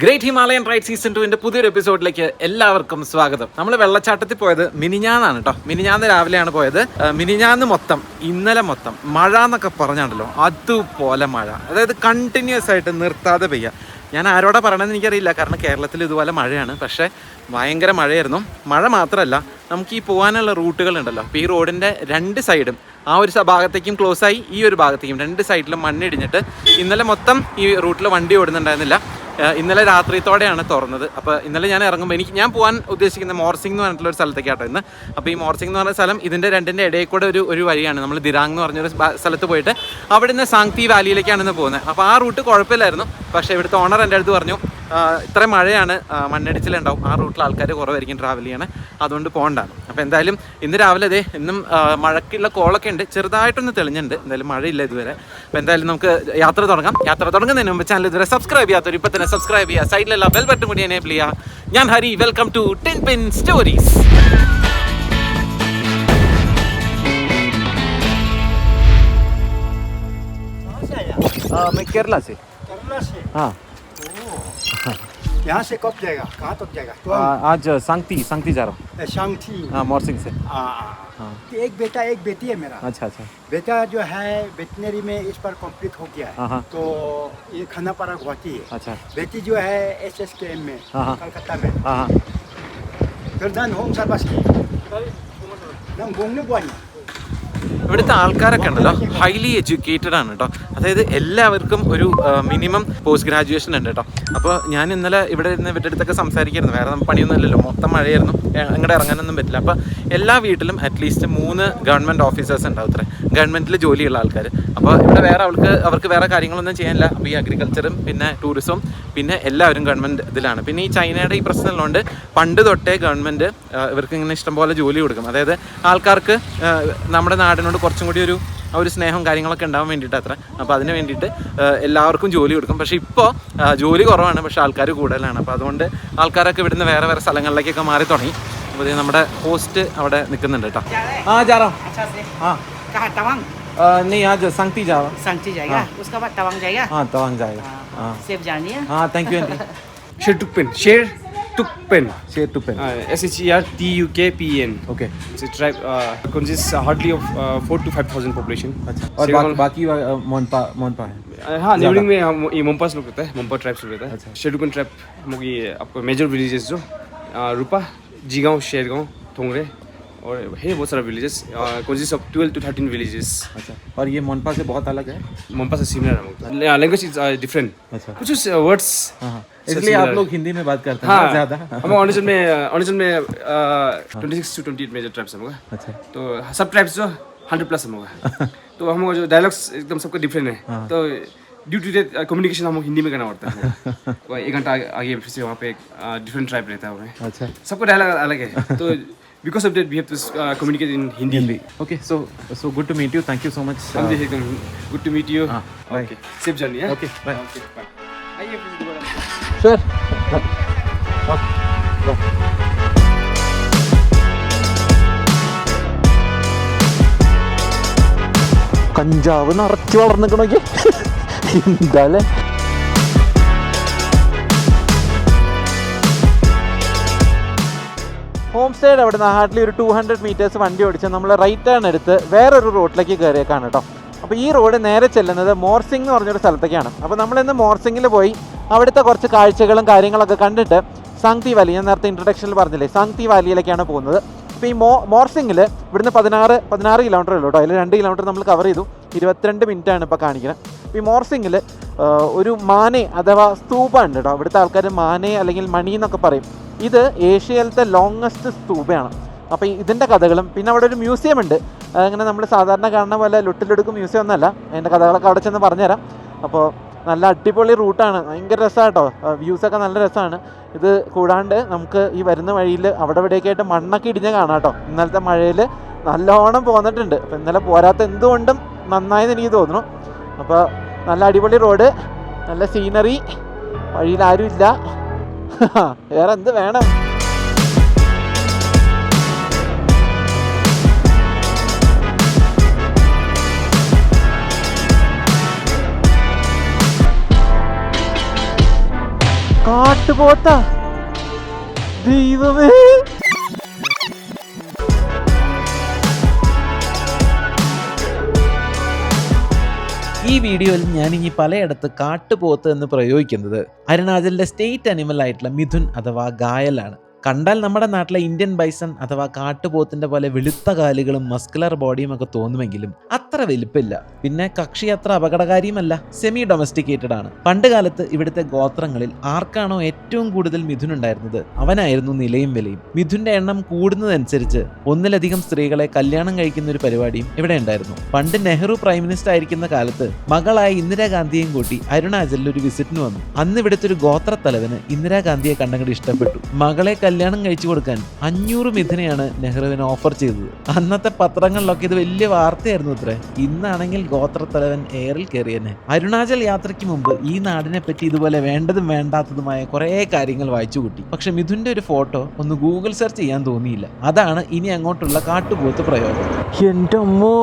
Great Himalayan ride season 2 പുതിയൊരു എപ്പിസോഡിലേക്ക് എല്ലാവർക്കും സ്വാഗതം. നമ്മൾ വെള്ളച്ചാട്ടത്തിൽ പോയത് മിനിഞ്ഞാന്നാണ് കേട്ടോ. മിനിഞ്ഞാന്ന് രാവിലെയാണ് പോയത്. മിനിഞ്ഞാന്ന് മൊത്തം ഇന്നലെ മൊത്തം മഴ എന്നൊക്കെ പറഞ്ഞാണല്ലോ, അതുപോലെ മഴ, അതായത് കണ്ടിന്യൂസ് ആയിട്ട് നിർത്താതെ പെയ്യുക. ഞാൻ ആരോടാ പറയണമെന്ന് എനിക്കറിയില്ല, കാരണം കേരളത്തിൽ ഇതുപോലെ മഴയാണ്. പക്ഷേ ഭയങ്കര മഴയായിരുന്നു. മഴ മാത്രമല്ല, നമുക്ക് ഈ പോകാനുള്ള റൂട്ടുകളുണ്ടല്ലോ, അപ്പോൾ ഈ റോഡിൻ്റെ രണ്ട് സൈഡും ആ ഒരു ഭാഗത്തേക്കും ക്ലോസ് ആയി, ഈ ഒരു ഭാഗത്തേക്കും രണ്ട് സൈഡിലും മണ്ണിടിഞ്ഞിട്ട് ഇന്നലെ മൊത്തം ഈ റൂട്ടിൽ വണ്ടി ഓടുന്നുണ്ടായിരുന്നില്ല. ഇന്നലെ രാത്രിത്തോടെയാണ് തുറന്നത്. അപ്പോൾ ഇന്നലെ ഞാൻ ഇറങ്ങുമ്പോൾ ഞാൻ പോകാൻ ഉദ്ദേശിക്കുന്ന മോർസിംഗ് എന്ന് പറഞ്ഞിട്ടുള്ള ഒരു സ്ഥലത്തേക്കാട്ടോ ഇന്ന്. അപ്പോൾ ഈ മോർസിംഗ് എന്ന് പറഞ്ഞ സ്ഥലം ഇതിൻ്റെ രണ്ടിൻ്റെ ഇടയിൽ കൂടെ ഒരു വഴിയാണ്. നമ്മൾ ദിരാങ് എന്ന് പറഞ്ഞൊരു സ്ഥലത്ത് പോയിട്ട് അവിടെ നിന്ന് സാങ്തി വാലിയിലേക്കാണ് ഇന്ന് പോകുന്നത്. അപ്പോൾ ആ റൂട്ട് കുഴപ്പമില്ലായിരുന്നു. പക്ഷേ ഇവിടുത്തെ ഓണർ എൻ്റെ അടുത്ത് പറഞ്ഞു, ഇത്ര മഴയാണ്, മണ്ണിടിച്ചിലുണ്ടാവും, ആ റൂട്ടിൽ ആൾക്കാർ കുറവായിരിക്കും ട്രാവൽ ചെയ്യണം, അതുകൊണ്ട് പോകണ്ടാണ്. അപ്പോൾ എന്തായാലും ഇന്ന് രാവിലെ ഇന്നും മഴയ്ക്കുള്ള കോളൊക്കെ ഉണ്ട്, ചെറുതായിട്ടൊന്ന് തെളിഞ്ഞുണ്ട്. എന്തായാലും മഴയില്ല ഇതുവരെ. അപ്പോൾ എന്തായാലും നമുക്ക് യാത്ര തുടങ്ങാം. യാത്ര തുടങ്ങുന്നതിന് മുമ്പ് ചാനൽ ഇതുവരെ സബ്സ്ക്രൈബ് ചെയ്യാത്തവർ ഇപ്പോൾ തന്നെ സബ്സ്ക്രൈബ് ചെയ്യുക, സൈഡിലുള്ള ബെൽ ബട്ടൺ കൂടി എനേബിൾ ചെയ്യുക. ഞാൻ Hari, welcome to 10 Pin stories. Kerala से। हाँ, यहाँ से कब जाएगा, कहाँ तक जाएगा? तो आज सांगती जा रहा हूँ। शांति। हाँ, मोरसिंग से। हाँ। एक बेटा एक बेटी है मेरा। अच्छा अच्छा। बेटा जो है वेटनरी में इस बार कंप्लीट हो गया है, हाँ। तो ये खानापारा गुवाहाटी है। अच्छा। बेटी जो है SSKM में, हाँ। कलकत्ता में। हाँ। गर्दन होम सर्विस की। नाम गोंगने बुआनी। ഇവിടുത്തെ ആൾക്കാരൊക്കെ ഉണ്ടല്ലോ ഹൈലി എഡ്യൂക്കേറ്റഡ് ആണ് കേട്ടോ. അതായത് എല്ലാവർക്കും ഒരു മിനിമം പോസ്റ്റ് ഗ്രാജുവേഷൻ ഉണ്ട് കേട്ടോ. അപ്പോൾ ഞാൻ ഇന്നലെ ഇവിടെ ഇരുന്ന് ഇവരുടെ അടുത്തൊക്കെ സംസാരിക്കായിരുന്നു. വേറെ പണിയൊന്നും ഇല്ലല്ലോ, മൊത്തം മഴയായിരുന്നു, അങ്ങോട്ട് ഇറങ്ങാനൊന്നും പറ്റില്ല. അപ്പോൾ എല്ലാ വീട്ടിലും അറ്റ്ലീസ്റ്റ് 3 ഗവൺമെൻറ് ഓഫീസേഴ്സ് ഉണ്ടാവും, ഇത്ര ഗവൺമെൻറ്റിൽ ജോലിയുള്ള ആൾക്കാർ. അപ്പോൾ ഇവിടെ വേറെ അവർക്ക് വേറെ കാര്യങ്ങളൊന്നും ചെയ്യാനില്ല. അപ്പോൾ ഈ അഗ്രികൾച്ചറും പിന്നെ ടൂറിസവും പിന്നെ എല്ലാവരും ഗവൺമെൻറ് ഇതിലാണ്. പിന്നെ ഈ ചൈനയുടെ ഈ പ്രശ്നമുള്ളതുകൊണ്ട് പണ്ട് തൊട്ടേ ഗവൺമെൻറ് ഇവർക്ക് ഇങ്ങനെ ഇഷ്ടംപോലെ ജോലി കൊടുക്കും. അതായത് ആൾക്കാർക്ക് നമ്മുടെ നാടിനോട് കുറച്ചും കൂടി ഒരു സ്നേഹവും കാര്യങ്ങളൊക്കെ ഉണ്ടാവാൻ വേണ്ടിയിട്ട് അത്ര. അപ്പോൾ അതിന് വേണ്ടിയിട്ട് എല്ലാവർക്കും ജോലി കൊടുക്കും. പക്ഷേ ഇപ്പോൾ ജോലി കുറവാണ്, പക്ഷേ ആൾക്കാർ കൂടുതലാണ്. അപ്പോൾ അതുകൊണ്ട് ആൾക്കാരൊക്കെ ഇവിടുന്ന് വേറെ വേറെ സ്ഥലങ്ങളിലേക്കൊക്കെ മാറി തുടങ്ങി. അപ്പോൾ നമ്മുടെ പോസ്റ്റ് അവിടെ നിൽക്കുന്നുണ്ട് കേട്ടോ. ആ ജാറോ. हाँ नहीं, आज सांगती जाएगा। उसका बाद तवांग जाएगा। हाँ, तवांग जाएगा। हाँ, सेफ जानी है। हाँ, thank you aunty. Sherdukpen Sherdukpen SHERTUKPEN. Okay. It's a tribe consists hardly of 4,000 to 5,000 population. अच्छा, और बाकी मोनपा है। हाँ, नेबरिंग में हम ये मोम्पास लोग रहता है, मोम्पा ट्राइब्स लोग रहता है। अच्छा। शेरटुकपेन ट्राइब हम लोग ये आपको मेजर विलेजेस जो रूपा, जीगांव, शेरगांव, थोंगरे और है बहुत सारा villages, consists of 12 to 13 villages. अच्छा, और ये मोनपा से बहुत अलग है। मोम्पा से सिमिलर है, लैंग्वेज इज डिफरेंट। अच्छा, कुछ वर्ड्स, हाँ, इसलिए आप लोग हिंदी में बात करते हैं ज़्यादा। हम ऑडिशन में 26 to 28 मेजर ट्राइब्स हैं। अच्छा, तो सब ट्राइब्स जो 100+ हम होगा। तो हम जो डायलॉग्स एकदम सबका डिफरेंट है। तो ड्यू टू दैट कम्युनिकेशन हम हिंदी में करना पड़ता है। 1 घंटा आगे फिर से वहाँ पे डिफरेंट ट्राइब रहता है हमें। अच्छा, सबका डायलॉग अलग है। तो because of that we have to communicate in Hindi. Okay, so good to meet you. Thank you so much. Good to meet you. Bye. Okay, safe journey. Okay, bye. Okay, bye. आइए फिर दोबारा. Sure. Go. കഞ്ചാവ് നിറച്ച് വളർന്നിക്കണോക്കി എന്താല്ലേ. Home സ്റ്റേയുടെ അവിടെ നിന്ന് hardly ഒരു 200 metres വണ്ടി ഓടിച്ച് നമ്മൾ റൈറ്റ് ടേൺ എടുത്ത് വേറൊരു റോഡിലേക്ക് കയറിയേക്കാണ് കേട്ടോ. അപ്പോൾ ഈ റോഡ് നേരെ ചെല്ലുന്നത് മോർസിംഗ് എന്ന് പറഞ്ഞൊരു സ്ഥലത്തേക്കാണ്. അപ്പോൾ നമ്മളിന്ന് മോർസിംഗിൽ പോയി അവിടുത്തെ കുറച്ച് കാഴ്ചകളും കാര്യങ്ങളൊക്കെ കണ്ടിട്ട് സാങ്തി വാലി, ഞാൻ നേരത്തെ ഇൻട്രൊഡക്ഷനിൽ പറഞ്ഞില്ലേ, സാങ്തി വാലിയിലേക്കാണ് പോകുന്നത്. അപ്പോൾ ഈ മോർസിംഗിൽ ഇവിടുന്ന് 16 കിലോമീറ്റർ ഉള്ളൂ കേട്ടോ. അതിൽ 2 കിലോമീറ്റർ നമ്മൾ കവർ ചെയ്തു. 22 മിനിറ്റാണ് ഇപ്പോൾ കാണിക്കുന്നത്. അപ്പോൾ ഈ മോർസിംഗിൽ ഒരു മാനെ അഥവാ സ്തൂപ ഉണ്ട് കേട്ടോ. ഇവിടുത്തെ ആൾക്കാർ മാനെ അല്ലെങ്കിൽ മണി എന്നൊക്കെ പറയും. ഇത് ഏഷ്യയിലത്തെ ലോങ്ങസ്റ്റ് സ്തൂപയാണ്. അപ്പോൾ ഇതിൻ്റെ കഥകളും പിന്നെ അവിടെ ഒരു മ്യൂസിയം ഉണ്ട്. അങ്ങനെ നമ്മൾ സാധാരണ കാണുന്ന പോലെ ലുട്ടിലൊടുക്കും മ്യൂസിയം ഒന്നല്ല. അതിൻ്റെ കഥകളൊക്കെ അവിടെ ചെന്ന് പറഞ്ഞുതരാം. അപ്പോൾ നല്ല അടിപൊളി റൂട്ടാണ്, ഭയങ്കര രസമാണ് കേട്ടോ. വ്യൂസൊക്കെ നല്ല രസമാണ്. ഇത് കൂടാണ്ട് നമുക്ക് ഈ വരുന്ന വഴിയിൽ അവിടെ ഇവിടെയൊക്കെ ആയിട്ട് മണ്ണൊക്കെ ഇടിഞ്ഞ് കാണാം കേട്ടോ. ഇന്നലത്തെ മഴയിൽ നല്ലോണം പോന്നിട്ടുണ്ട്. അപ്പോൾ ഇന്നലെ പോരാത്ത എന്തുകൊണ്ടും നന്നായെന്ന് എനിക്ക് തോന്നുന്നു. അപ്പോൾ നല്ല അടിപൊളി റോഡ്, നല്ല സീനറി, വഴിയിൽ ആരും ഇല്ല, വേറെ എന്ത് വേണം. കാട്ടുപോത്താ, ദൈവമേ. ഈ വീഡിയോയിൽ ഞാൻ ഇനി പലയിടത്ത് കാട്ടുപോത്ത് എന്ന് പ്രയോഗിക്കുന്നത് അരുണാചലിലെ സ്റ്റേറ്റ് അനിമൽ ആയിട്ടുള്ള മിഥുൻ അഥവാ ഗായലാണ്. കണ്ടാൽ നമ്മുടെ നാട്ടിലെ ഇന്ത്യൻ ബൈസൺ അഥവാ കാട്ടുപോത്തിന്റെ പോലെ വെളുത്ത കാലുകളും മസ്കുലർ ബോഡിയും ഒക്കെ തോന്നുമെങ്കിലും അത്ര വലിപ്പില്ല. പിന്നെ കക്ഷി അത്ര അപകടകാരിയുമല്ല, സെമി ഡൊമസ്റ്റിക്കേറ്റഡ് ആണ്. പണ്ട് കാലത്ത് ഇവിടുത്തെ ഗോത്രങ്ങളിൽ ആർക്കാണോ ഏറ്റവും കൂടുതൽ മിഥുൻ ഉണ്ടായിരുന്നത് അവനായിരുന്നു നിലയും വിലയും. മിഥുന്റെ എണ്ണം കൂടുന്നതനുസരിച്ച് ഒന്നിലധികം സ്ത്രീകളെ കല്യാണം കഴിക്കുന്ന ഒരു പരിപാടിയും ഇവിടെ ഉണ്ടായിരുന്നു. പണ്ട് നെഹ്റു പ്രൈം മിനിസ്റ്റർ ആയിരിക്കുന്ന കാലത്ത് മകളായ ഇന്ദിരാഗാന്ധിയെയും കൂട്ടി അരുണാചലിൽ ഒരു വിസിറ്റിന് വന്നു. അന്ന് ഇവിടുത്തെ ഒരു ഗോത്രത്തലവന് ഇന്ദിരാഗാന്ധിയെ കണ്ടങ്ങടി ഇഷ്ടപ്പെട്ടു. മകളെ കല്യാണം കഴിച്ചു കൊടുക്കാൻ 500 മിഥുനെയാണ് നെഹ്റുവിന് ഓഫർ ചെയ്തത്. അന്നത്തെ പത്രങ്ങളിലൊക്കെ ഇത് വലിയ വാർത്തയായിരുന്നു അത്രേ. ഇന്നാണെങ്കിൽ ഗോത്രത്തലവൻ എയറിൽ കയറിയെന്നെ. അരുണാചൽ യാത്രയ്ക്ക് മുമ്പ് ഈ നാടിനെ പറ്റി ഇതുപോലെ വേണ്ടതും വേണ്ടാത്തതുമായ കുറേ കാര്യങ്ങൾ വായിച്ചു കൂട്ടി. പക്ഷെ മിഥുന്റെ ഒരു ഫോട്ടോ ഒന്ന് ഗൂഗിൾ സെർച്ച് ചെയ്യാൻ തോന്നിയില്ല. അതാണ് ഇനി അങ്ങോട്ടുള്ള കാട്ടുപോത്ത് പ്രയോഗം. എന്റെ അമ്മോ,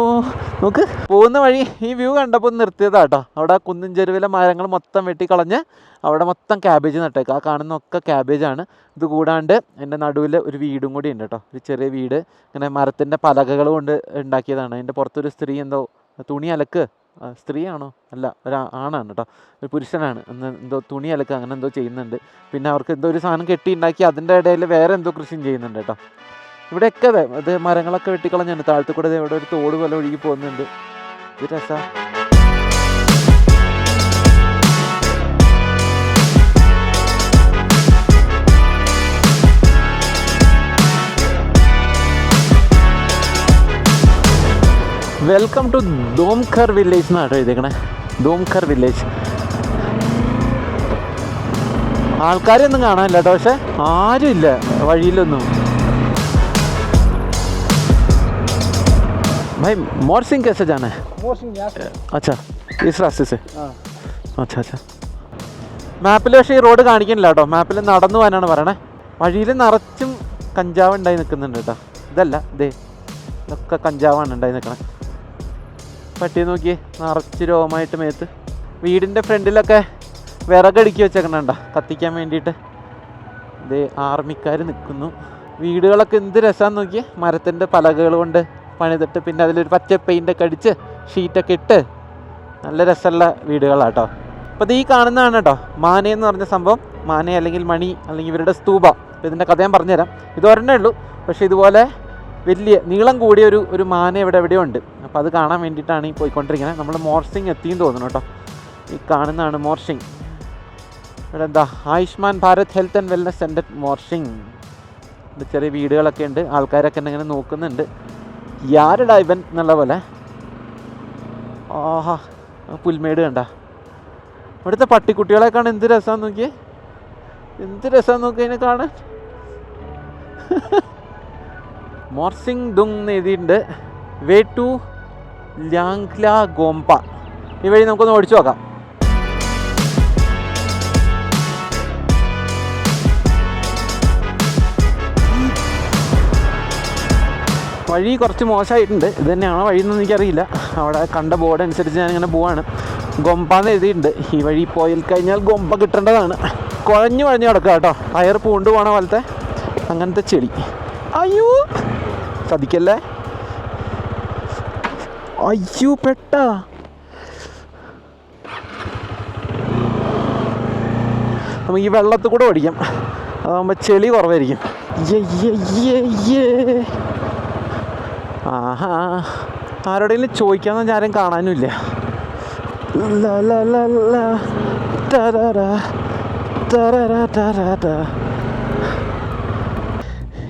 നോക്ക്. പോകുന്ന വഴി ഈ വ്യൂ കണ്ടപ്പോൾ നിർത്തിയതാട്ടോ. അവിടെ കുന്നിൻ ചെരുവിലെ മരങ്ങൾ മൊത്തം വെട്ടിക്കളഞ്ഞ് അവിടെ മൊത്തം ക്യാബേജ് നട്ടേക്ക്. ആ കാണുന്നൊക്കെ ക്യാബേജാണ്. ഇത് കൂടാണ്ട് എൻ്റെ നടുവിൽ ഒരു വീടും കൂടി ഉണ്ട് കേട്ടോ. ഒരു ചെറിയ വീട് ഇങ്ങനെ മരത്തിൻ്റെ പലകകൾ കൊണ്ട് ഉണ്ടാക്കിയതാണ്. അതിൻ്റെ പുറത്തൊരു സ്ത്രീ എന്തോ തുണി അലക്ക്, സ്ത്രീയാണോ അല്ല ആണാണ് കേട്ടോ, ഒരു പുരുഷനാണ്. എന്തോ തുണി അലക്ക് അങ്ങനെ എന്തോ ചെയ്യുന്നുണ്ട്. പിന്നെ അവർക്ക് എന്തോ ഒരു സാധനം കെട്ടി ഉണ്ടാക്കി അതിൻ്റെ ഇടയിൽ വേറെ എന്തോ കൃഷിയും ചെയ്യുന്നുണ്ട് കേട്ടോ. ഇവിടെയൊക്കെ അത് മരങ്ങളൊക്കെ വെട്ടിക്കളഞ്ഞാണ്. താഴത്തു കൂടെ ഇവിടെ ഒരു തോട് പോലെ ഒഴുകി പോകുന്നുണ്ട്. ഇത് രസമാണ്. വെൽക്കം ടു ദോംഖർ വില്ലേജ് എന്നാണ് എഴുതിയേക്കണേ. ദോംഖർ വില്ലേജ്. ആൾക്കാരൊന്നും കാണാനില്ല കേട്ടോ, പക്ഷെ ആരും ഇല്ല വഴിയിലൊന്നും. भाई मोरसिंह कैसे जाना है? मोरसिंह यहाँ से। अच्छा, इस रास्ते से? हाँ। अच्छा अच्छा. മാപ്പിൽ പക്ഷേ ഈ റോഡ് കാണിക്കുന്നില്ല കേട്ടോ. മാപ്പിൽ നടന്നു പോകാനാണ് പറയണേ. വഴിയിൽ നിറച്ചും കഞ്ചാവ് ഉണ്ടായി നിൽക്കുന്നുണ്ട് കേട്ടോ. ഇതല്ല, ഇതേ ഇതൊക്കെ കഞ്ചാവാണ് ഉണ്ടായി നിൽക്കണേ. പട്ടി നോക്കി നിറച്ച് രോഗമായിട്ട് മേത്ത്. വീടിൻ്റെ ഫ്രണ്ടിലൊക്കെ വിറകടുക്കി വെച്ചേക്കണണ്ട കത്തിക്കാൻ വേണ്ടിയിട്ട്. ഇതേ ആർമിക്കാർ നിൽക്കുന്നു. വീടുകളൊക്കെ എന്ത് രസമാണെന്ന് നോക്കിയേ. മരത്തിൻ്റെ പലകകൾ കൊണ്ട് പണിതിട്ട് പിന്നെ അതിലൊരു പച്ച പെയിൻ്റൊക്കെ അടിച്ച് ഷീറ്റൊക്കെ ഇട്ട് നല്ല രസമുള്ള വീടുകളാട്ടോ. അപ്പോൾ ഇത് ഈ കാണുന്നതാണ് കേട്ടോ മാനയെന്ന് പറഞ്ഞ സംഭവം. മാന അല്ലെങ്കിൽ മണി അല്ലെങ്കിൽ ഇവരുടെ സ്തൂപ. അപ്പോൾ ഇതിൻ്റെ കഥ ഞാൻ പറഞ്ഞുതരാം. ഇത് ഒരെണ്ണേ ഉള്ളൂ, പക്ഷേ ഇതുപോലെ വലിയ നീളം കൂടിയ ഒരു മാന ഇവിടെ എവിടെയോ ഉണ്ട്. അപ്പോൾ അത് കാണാൻ വേണ്ടിയിട്ടാണ് ഈ പോയിക്കൊണ്ടിരിക്കുന്നത്. നമ്മൾ മോർസിംഗ് എത്തിയെന്ന് തോന്നുന്നു കേട്ടോ. ഈ കാണുന്നതാണ് മോർസിംഗ്. ഇവിടെ എന്താ Ayushman Bharat health and wellness centre morsing. ഇത് ചെറിയ വീടുകളൊക്കെ ഉണ്ട്. ആൾക്കാരൊക്കെ ഇങ്ങനെ നോക്കുന്നുണ്ട്. യാരടാ ഇവൻ എന്നുള്ള പോലെ. ആഹാ, പുൽമേട് കണ്ട. ഇവിടുത്തെ പട്ടിക്കുട്ടികളെ കാണാൻ എന്ത് രസമാണെന്ന് നോക്കിയേ. എന്ത് രസമാണെന്ന് നോക്കി അതിനെ കാണാൻ. മോർസിംഗ് ദുങ് എന്ന് എഴുതിയിട്ടുണ്ട്. Way to Langla gompa. ഈ വഴി നമുക്കൊന്ന് ഓടിച്ചു നോക്കാം. വഴി കുറച്ച് മോശമായിട്ടുണ്ട്. ഇത് തന്നെയാണോ വഴി എന്നൊന്നും എനിക്കറിയില്ല. അവിടെ കണ്ട ബോർഡ് അനുസരിച്ച് ഞാനിങ്ങനെ പോവാണ്. ഗൊമ്പന്ന് എഴുതിയിട്ടുണ്ട്. ഈ വഴി പോയി കഴിഞ്ഞാൽ ഗൊമ്പ കിട്ടേണ്ടതാണ്. കുഴഞ്ഞു കിടക്കുക കേട്ടോ. ടയർ പൂണ്ട് പോകണ പോലത്തെ അങ്ങനത്തെ ചെളി. അയ്യോ, ചതിക്കല്ലേ. അയ്യോ, പെട്ടാ. നമുക്ക് ഈ വെള്ളത്തിൽ കൂടെ ഓടിക്കാം. അതാകുമ്പോൾ ചെളി കുറവായിരിക്കും. ആഹാ, ആരോടെങ്കിലും ചോദിക്കാമെന്ന് ആരും കാണാനുമില്ല.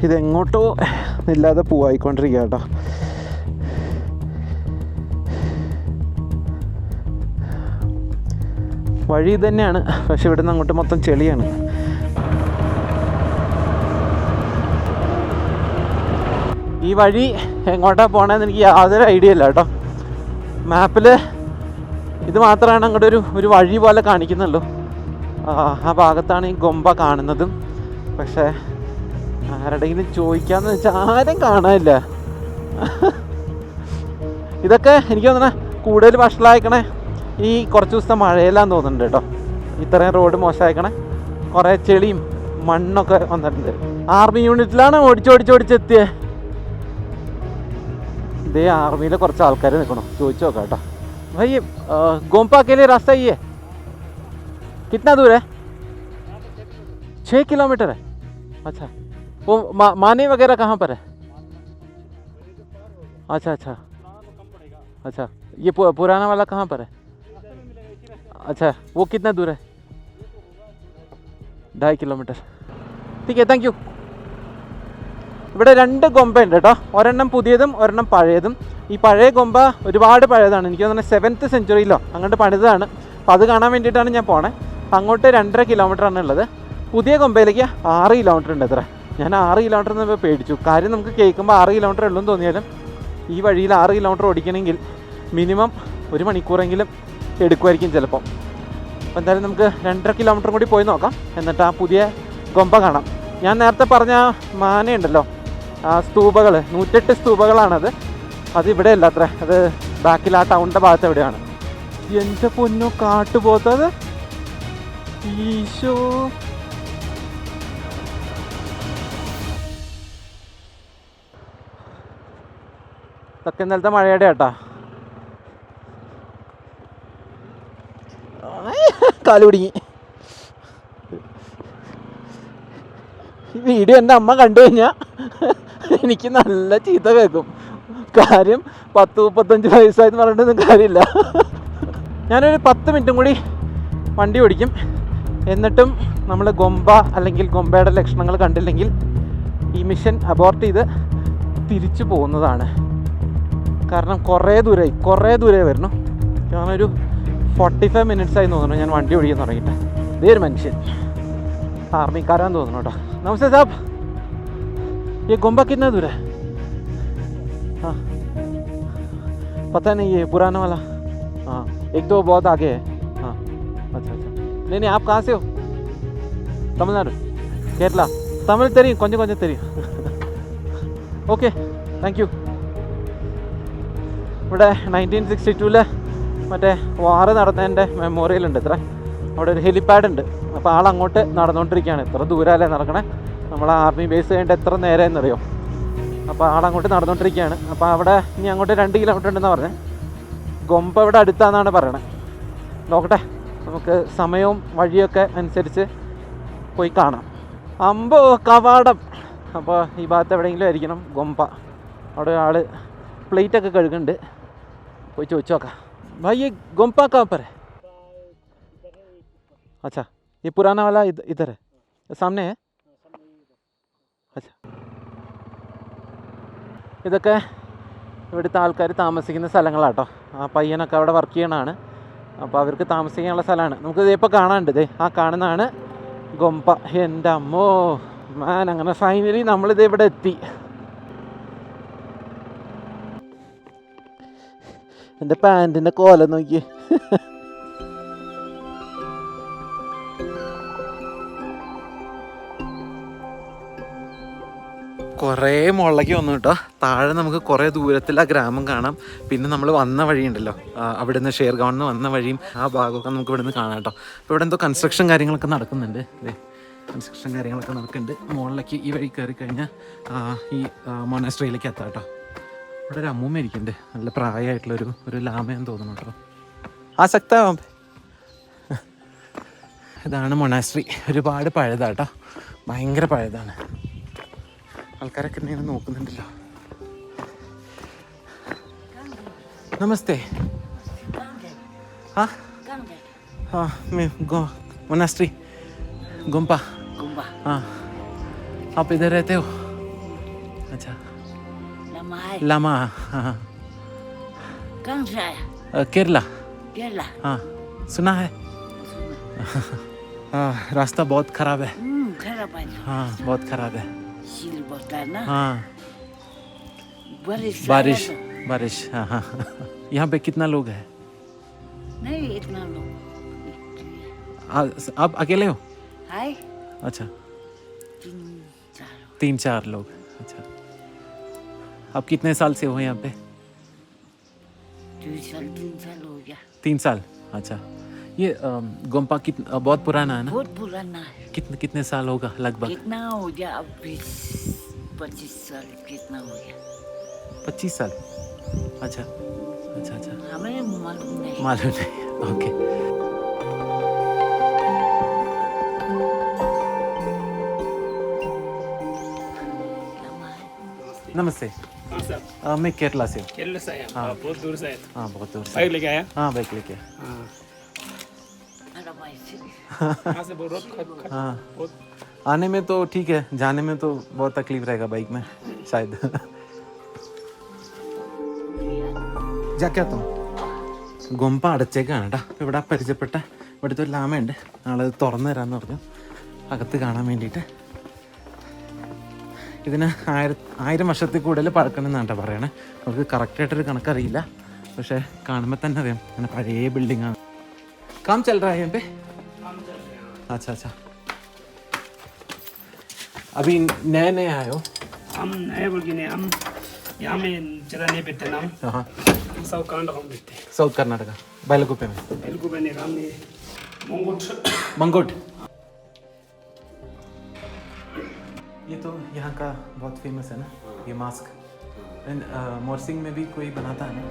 ഇതെങ്ങോട്ടോ ഇല്ലാതെ പോവായിക്കൊണ്ടിരിക്കുക കേട്ടോ. വഴി ഇത് തന്നെയാണ്, പക്ഷെ ഇവിടെ നിന്ന് അങ്ങോട്ട് മൊത്തം ചെളിയാണ്. ഈ വഴി എങ്ങോട്ടാണ് പോകണമെന്ന് എനിക്ക് യാതൊരു ഐഡിയ ഇല്ല കേട്ടോ. മാപ്പിൽ ഇത് മാത്രമാണ് അങ്ങോട്ട് ഒരു വഴി പോലെ കാണിക്കുന്നുള്ളൂ. ആ ഭാഗത്താണ് ഈ ഗൊമ്പ കാണുന്നതും. പക്ഷേ ആരുടെയെങ്കിലും ചോദിക്കാമെന്ന് വെച്ചാൽ ആരും കാണാനില്ല. ഇതൊക്കെ എനിക്ക് തോന്നണേ കൂടുതൽ വഷളായിക്കണേ ഈ കുറച്ച് ദിവസത്തെ മഴയിലാന്ന് തോന്നുന്നുണ്ട് കേട്ടോ. ഇത്രയും റോഡ് മോശമായിക്കണേ കുറേ ചെളിയും മണ്ണൊക്കെ വന്നിട്ടുണ്ട്. ആർമി യൂണിറ്റിലാണ് ഓടിച്ചെത്തിയത്. ഇതേ ആർമിയിലെ കുറച്ച് ആൾക്കാർ നിൽക്കണം, ചോദിച്ചു നോക്കാം കേട്ടോ. भाई गोम्पा के लिए रास्ता ये है, कितना दूर है? 6 किलोमीटर है. अच्छा, वो माने वगैरह कहाँ पर है? अच्छा अच्छा अच्छा, ये पुराना वाला कहाँ पर है? अच्छा, वो कितना दूर है? 2.5 किलोमीटर. ठीक है, താങ്ക് യു. ഇവിടെ 2 ഗൊമ്പയുണ്ട് കേട്ടോ. ഒരെണ്ണം പുതിയതും ഒരെണ്ണം പഴയതും. ഈ പഴയ ഗൊമ്പ ഒരുപാട് പഴയതാണ്, എനിക്ക് തോന്നുന്നത് 7th സെഞ്ച്വറിയിലോ അങ്ങോട്ട് പണിതാണ്. അപ്പോൾ അത് കാണാൻ വേണ്ടിയിട്ടാണ് ഞാൻ പോണേ. അങ്ങോട്ട് 2.5 കിലോമീറ്ററാണ് ഉള്ളത്. പുതിയ ഗൊമ്പയിലേക്ക് 6 കിലോമീറ്റർ ഉണ്ട്. എത്ര ഞാൻ 6 കിലോമീറ്റർ എന്ന് പേടിച്ചു. കാര്യം നമുക്ക് കേൾക്കുമ്പോൾ 6 കിലോമീറ്റർ ഉള്ളൂ എന്ന് തോന്നിയാലും ഈ വഴിയിൽ 6 കിലോമീറ്റർ ഓടിക്കണമെങ്കിൽ മിനിമം 1 മണിക്കൂറെങ്കിലും എടുക്കുമായിരിക്കും ചിലപ്പോൾ. അപ്പോൾ എന്തായാലും നമുക്ക് 2.5 കിലോമീറ്റർ കൂടി പോയി നോക്കാം, എന്നിട്ട് ആ പുതിയ ഗൊമ്പ കാണാം. ഞാൻ നേരത്തെ പറഞ്ഞ മാനയുണ്ടല്ലോ, ആ സ്തൂപകൾ 108 സ്തൂപകളാണത്. അതിവിടെ അല്ല അത്ര, അത് ബാക്കിൽ ആ ടൗണിൻ്റെ ഭാഗത്ത് എവിടെയാണ്. എൻ്റെ പൊന്നോ, കാട്ടുപോത്തത്. ഈശോ, ഇതൊക്കെ ഇന്നലത്തെ മഴയുടെ കേട്ടാ. കാല് പിടിങ്ങി. ഈ വീഡിയോ എൻ്റെ അമ്മ കണ്ടു കഴിഞ്ഞാൽ എനിക്ക് നല്ല ചീത്ത കേൾക്കും. കാര്യം 10-35 വയസ്സായെന്ന് പറഞ്ഞിട്ടൊന്നും കാര്യമില്ല. ഞാനൊരു 10 മിനിറ്റും കൂടി വണ്ടി ഓടിക്കും, എന്നിട്ടും നമ്മൾ ഗൊമ്പ അല്ലെങ്കിൽ ഗൊമ്പയുടെ ലക്ഷണങ്ങൾ കണ്ടില്ലെങ്കിൽ ഈ മിഷൻ അബോർട്ട് ചെയ്ത് തിരിച്ചു പോകുന്നതാണ്. കാരണം കുറേ ദൂരെ വരുന്നു. കാരണം ഒരു 45 മിനിറ്റ്സായി തോന്നുന്നു ഞാൻ വണ്ടി ഓടിക്കാൻ തുടങ്ങിയിട്ട്. ഇതേ ഒരു മനുഷ്യൻ ആർമിക്കാരാന്ന് തോന്നുന്നു കേട്ടോ. നമസ്തേ സാബ്, ये गोम्बा कितना दूर है? हाँ, पता नहीं, ये पुराना वाला. हाँ, 1-2 बहुत आगे है. हाँ, अच्छा अच्छा. नहीं, आप कहाँ से हो? तमिलनाडु, केरला. तमिल தெரியும், கொஞ்சம் தெரியும். Okay, thank you. ഇവിടെ 1962 മറ്റേ വാറ് നടന്നതിൻ്റെ മെമ്മോറിയൽ ഉണ്ട്. ഇത്ര അവിടെ ഒരു ഹെലിപ്പാഡ് ഉണ്ട്. അപ്പോൾ ആളങ്ങോട്ട് നടന്നുകൊണ്ടിരിക്കുകയാണ്. എത്ര ദൂരമല്ലേ നടക്കണേ, നമ്മൾ ആർമി ബേസ് ചെയ്യേണ്ട എത്ര നേരമെന്നറിയോ. അപ്പോൾ ആളങ്ങോട്ട് നടന്നുകൊണ്ടിരിക്കുകയാണ്. അപ്പോൾ അവിടെ ഇനി അങ്ങോട്ട് 2 കിലോമീറ്റർ ഉണ്ടെന്നാണ് പറഞ്ഞത്. ഗൊമ്പ ഇവിടെ അടുത്താണെന്നാണ് പറയണത്. നോക്കട്ടെ, നമുക്ക് സമയവും വഴിയൊക്കെ അനുസരിച്ച് പോയി കാണാം. അമ്പോ കവാടം. അപ്പോൾ ഈ ഭാഗത്ത് എവിടെയെങ്കിലും ആയിരിക്കണം ഗൊമ്പ. അവിടെ ആൾ പ്ലേറ്റൊക്കെ കഴുകുന്നുണ്ട്, പോയി ചോദിച്ചു നോക്കാം. भाई ये गोम्पा कहाँ पर है? अच्छा, ये पुराना वाला इधर है, सामने है. अच्छा, ഇതൊക്കെ ഇവിടുത്തെ ആൾക്കാർ താമസിക്കുന്ന സ്ഥലങ്ങളാട്ടോ. ആ പയ്യനൊക്കെ അവിടെ വർക്ക് ചെയ്യണതാണ്. അപ്പോൾ അവർക്ക് താമസിക്കാനുള്ള സ്ഥലമാണ്. നമുക്ക് ഇപ്പോൾ കാണാനുണ്ട്. ദേ ആ കാണുന്നതാണ് ഗൊമ്പ. എൻ്റെ അമ്മോ മാൻ, അങ്ങനെ ഫൈനലി നമ്മളിത് ഇവിടെ എത്തി. എൻ്റെ പാൻറ്റിൻ്റെ കോലം നോക്കി. കുറേ മുകളിലേക്ക് വന്നു കേട്ടോ. താഴെ നമുക്ക് കുറേ ദൂരത്തിൽ ആ ഗ്രാമം കാണാം. പിന്നെ നമ്മൾ വന്ന വഴിയുണ്ടല്ലോ, അവിടെ നിന്ന് ഷേർഗാവിൽ നിന്ന് വന്ന വഴിയും ആ ഭാഗമൊക്കെ നമുക്ക് ഇവിടെ നിന്ന് കാണാം കേട്ടോ. അപ്പോൾ ഇവിടെ എന്തോ കൺസ്ട്രക്ഷൻ കാര്യങ്ങളൊക്കെ നടക്കുന്നുണ്ട്. അല്ലേ, കൺസ്ട്രക്ഷൻ കാര്യങ്ങളൊക്കെ നടക്കുന്നുണ്ട്. മുകളിലേക്ക് ഈ വഴി കയറി കഴിഞ്ഞാൽ ഈ മൊനാസ്ട്രിയിലേക്ക് എത്താം കേട്ടോ. ഇവിടെ ഒരു അമ്മൂമ്മ ഇരിക്കുന്നുണ്ട്, നല്ല പ്രായമായിട്ടുള്ളൊരു ലാമയെന്ന് തോന്നുന്നു കേട്ടോ. ആ സക്ത ഇതാണ് മൊനാസ്ട്രി. ഒരുപാട് പഴയതാട്ടോ, ഭയങ്കര പഴയതാണ്. ആൾക്കാരൊക്കെ ഇങ്ങനെ നോക്കുന്നുണ്ടല്ലോ. നമസ്തേ. हाँ हाँ, मैं मोनास्ट्री गोम्पा. हाँ, आप इधर रहते हो? अच्छा, लामा. हाँ, कहाँ से आया? केरला. केरला. हाँ, सुना है. रास्ता बहुत खराब है. खराब है. हाँ, बहुत खराब है. सील बोलता है ना. हाँ, बारिश. हाँ हाँ. यहाँ पे कितना लोग हैं? नहीं इतना लोग. आप अकेले हो? हाय. अच्छा, 3-4 लोग. अच्छा, आप कितने साल से हो यहाँ पे? 2 साल 3 साल हो गया. 3 साल. अच्छा, ये गोम्पा बहुत पुराना है ना? बहुत पुराना है। कितने साल होगा लगभग? कितना हो गया अब 20-25 साल कितना हो गया 25 साल। अच्छा अच्छा अच्छा, हमें मालूम नहीं। मालूम नहीं। ओके। नमस्ते। मैं केरला से हूँ। केरला से आया? हाँ। बहुत दूर से आया था। हाँ बहुत दूर से। बाइक लेके आया? हाँ बाइक लेके। अरे भाई से यहाँ से बहुत रोड हाँ बहुत आने में तो ठीक है, जाने में तो बहुत तकलीफ रहेगा बाइक में शायद। ജാക്കത്തും ഗൊമ്പ അടച്ചേക്കാണ് കേട്ടോ. അപ്പോൾ ഇവിടെ പരിചയപ്പെട്ട ഇവിടുത്തെ ഒരു ലാമയുണ്ട്, ആളത് തുറന്നു തരാമെന്ന് പറഞ്ഞു അകത്ത് കാണാൻ വേണ്ടിയിട്ട്. ഇതിന് 1000 വർഷത്തിൽ കൂടുതൽ പഴക്കണമെന്നാണ് കേട്ടോ പറയണേ. നമുക്ക് കറക്റ്റായിട്ടൊരു കണക്കറിയില്ല, പക്ഷേ കാണുമ്പോൾ തന്നെ അറിയാം അങ്ങനെ പഴയ ബിൽഡിങ്ങാണ്. काम चल रहा है यहाँ पे? अच्छा अच्छा, अभी नए नए आए हो? हम नए बोल के नहीं, हम यहाँ में ज़्यादा नहीं बैठते ना, हाँ हम सब कर्नाटक में बैठते हैं। साउथ कर्नाटका बैलकुप्पे में। तेलुगु में नहीं, हम ये मंगोट मंगोट, ये तो यहाँ का बहुत फेमस है ना ये मास्क। मोरसिंग में भी कोई बनाता है ना?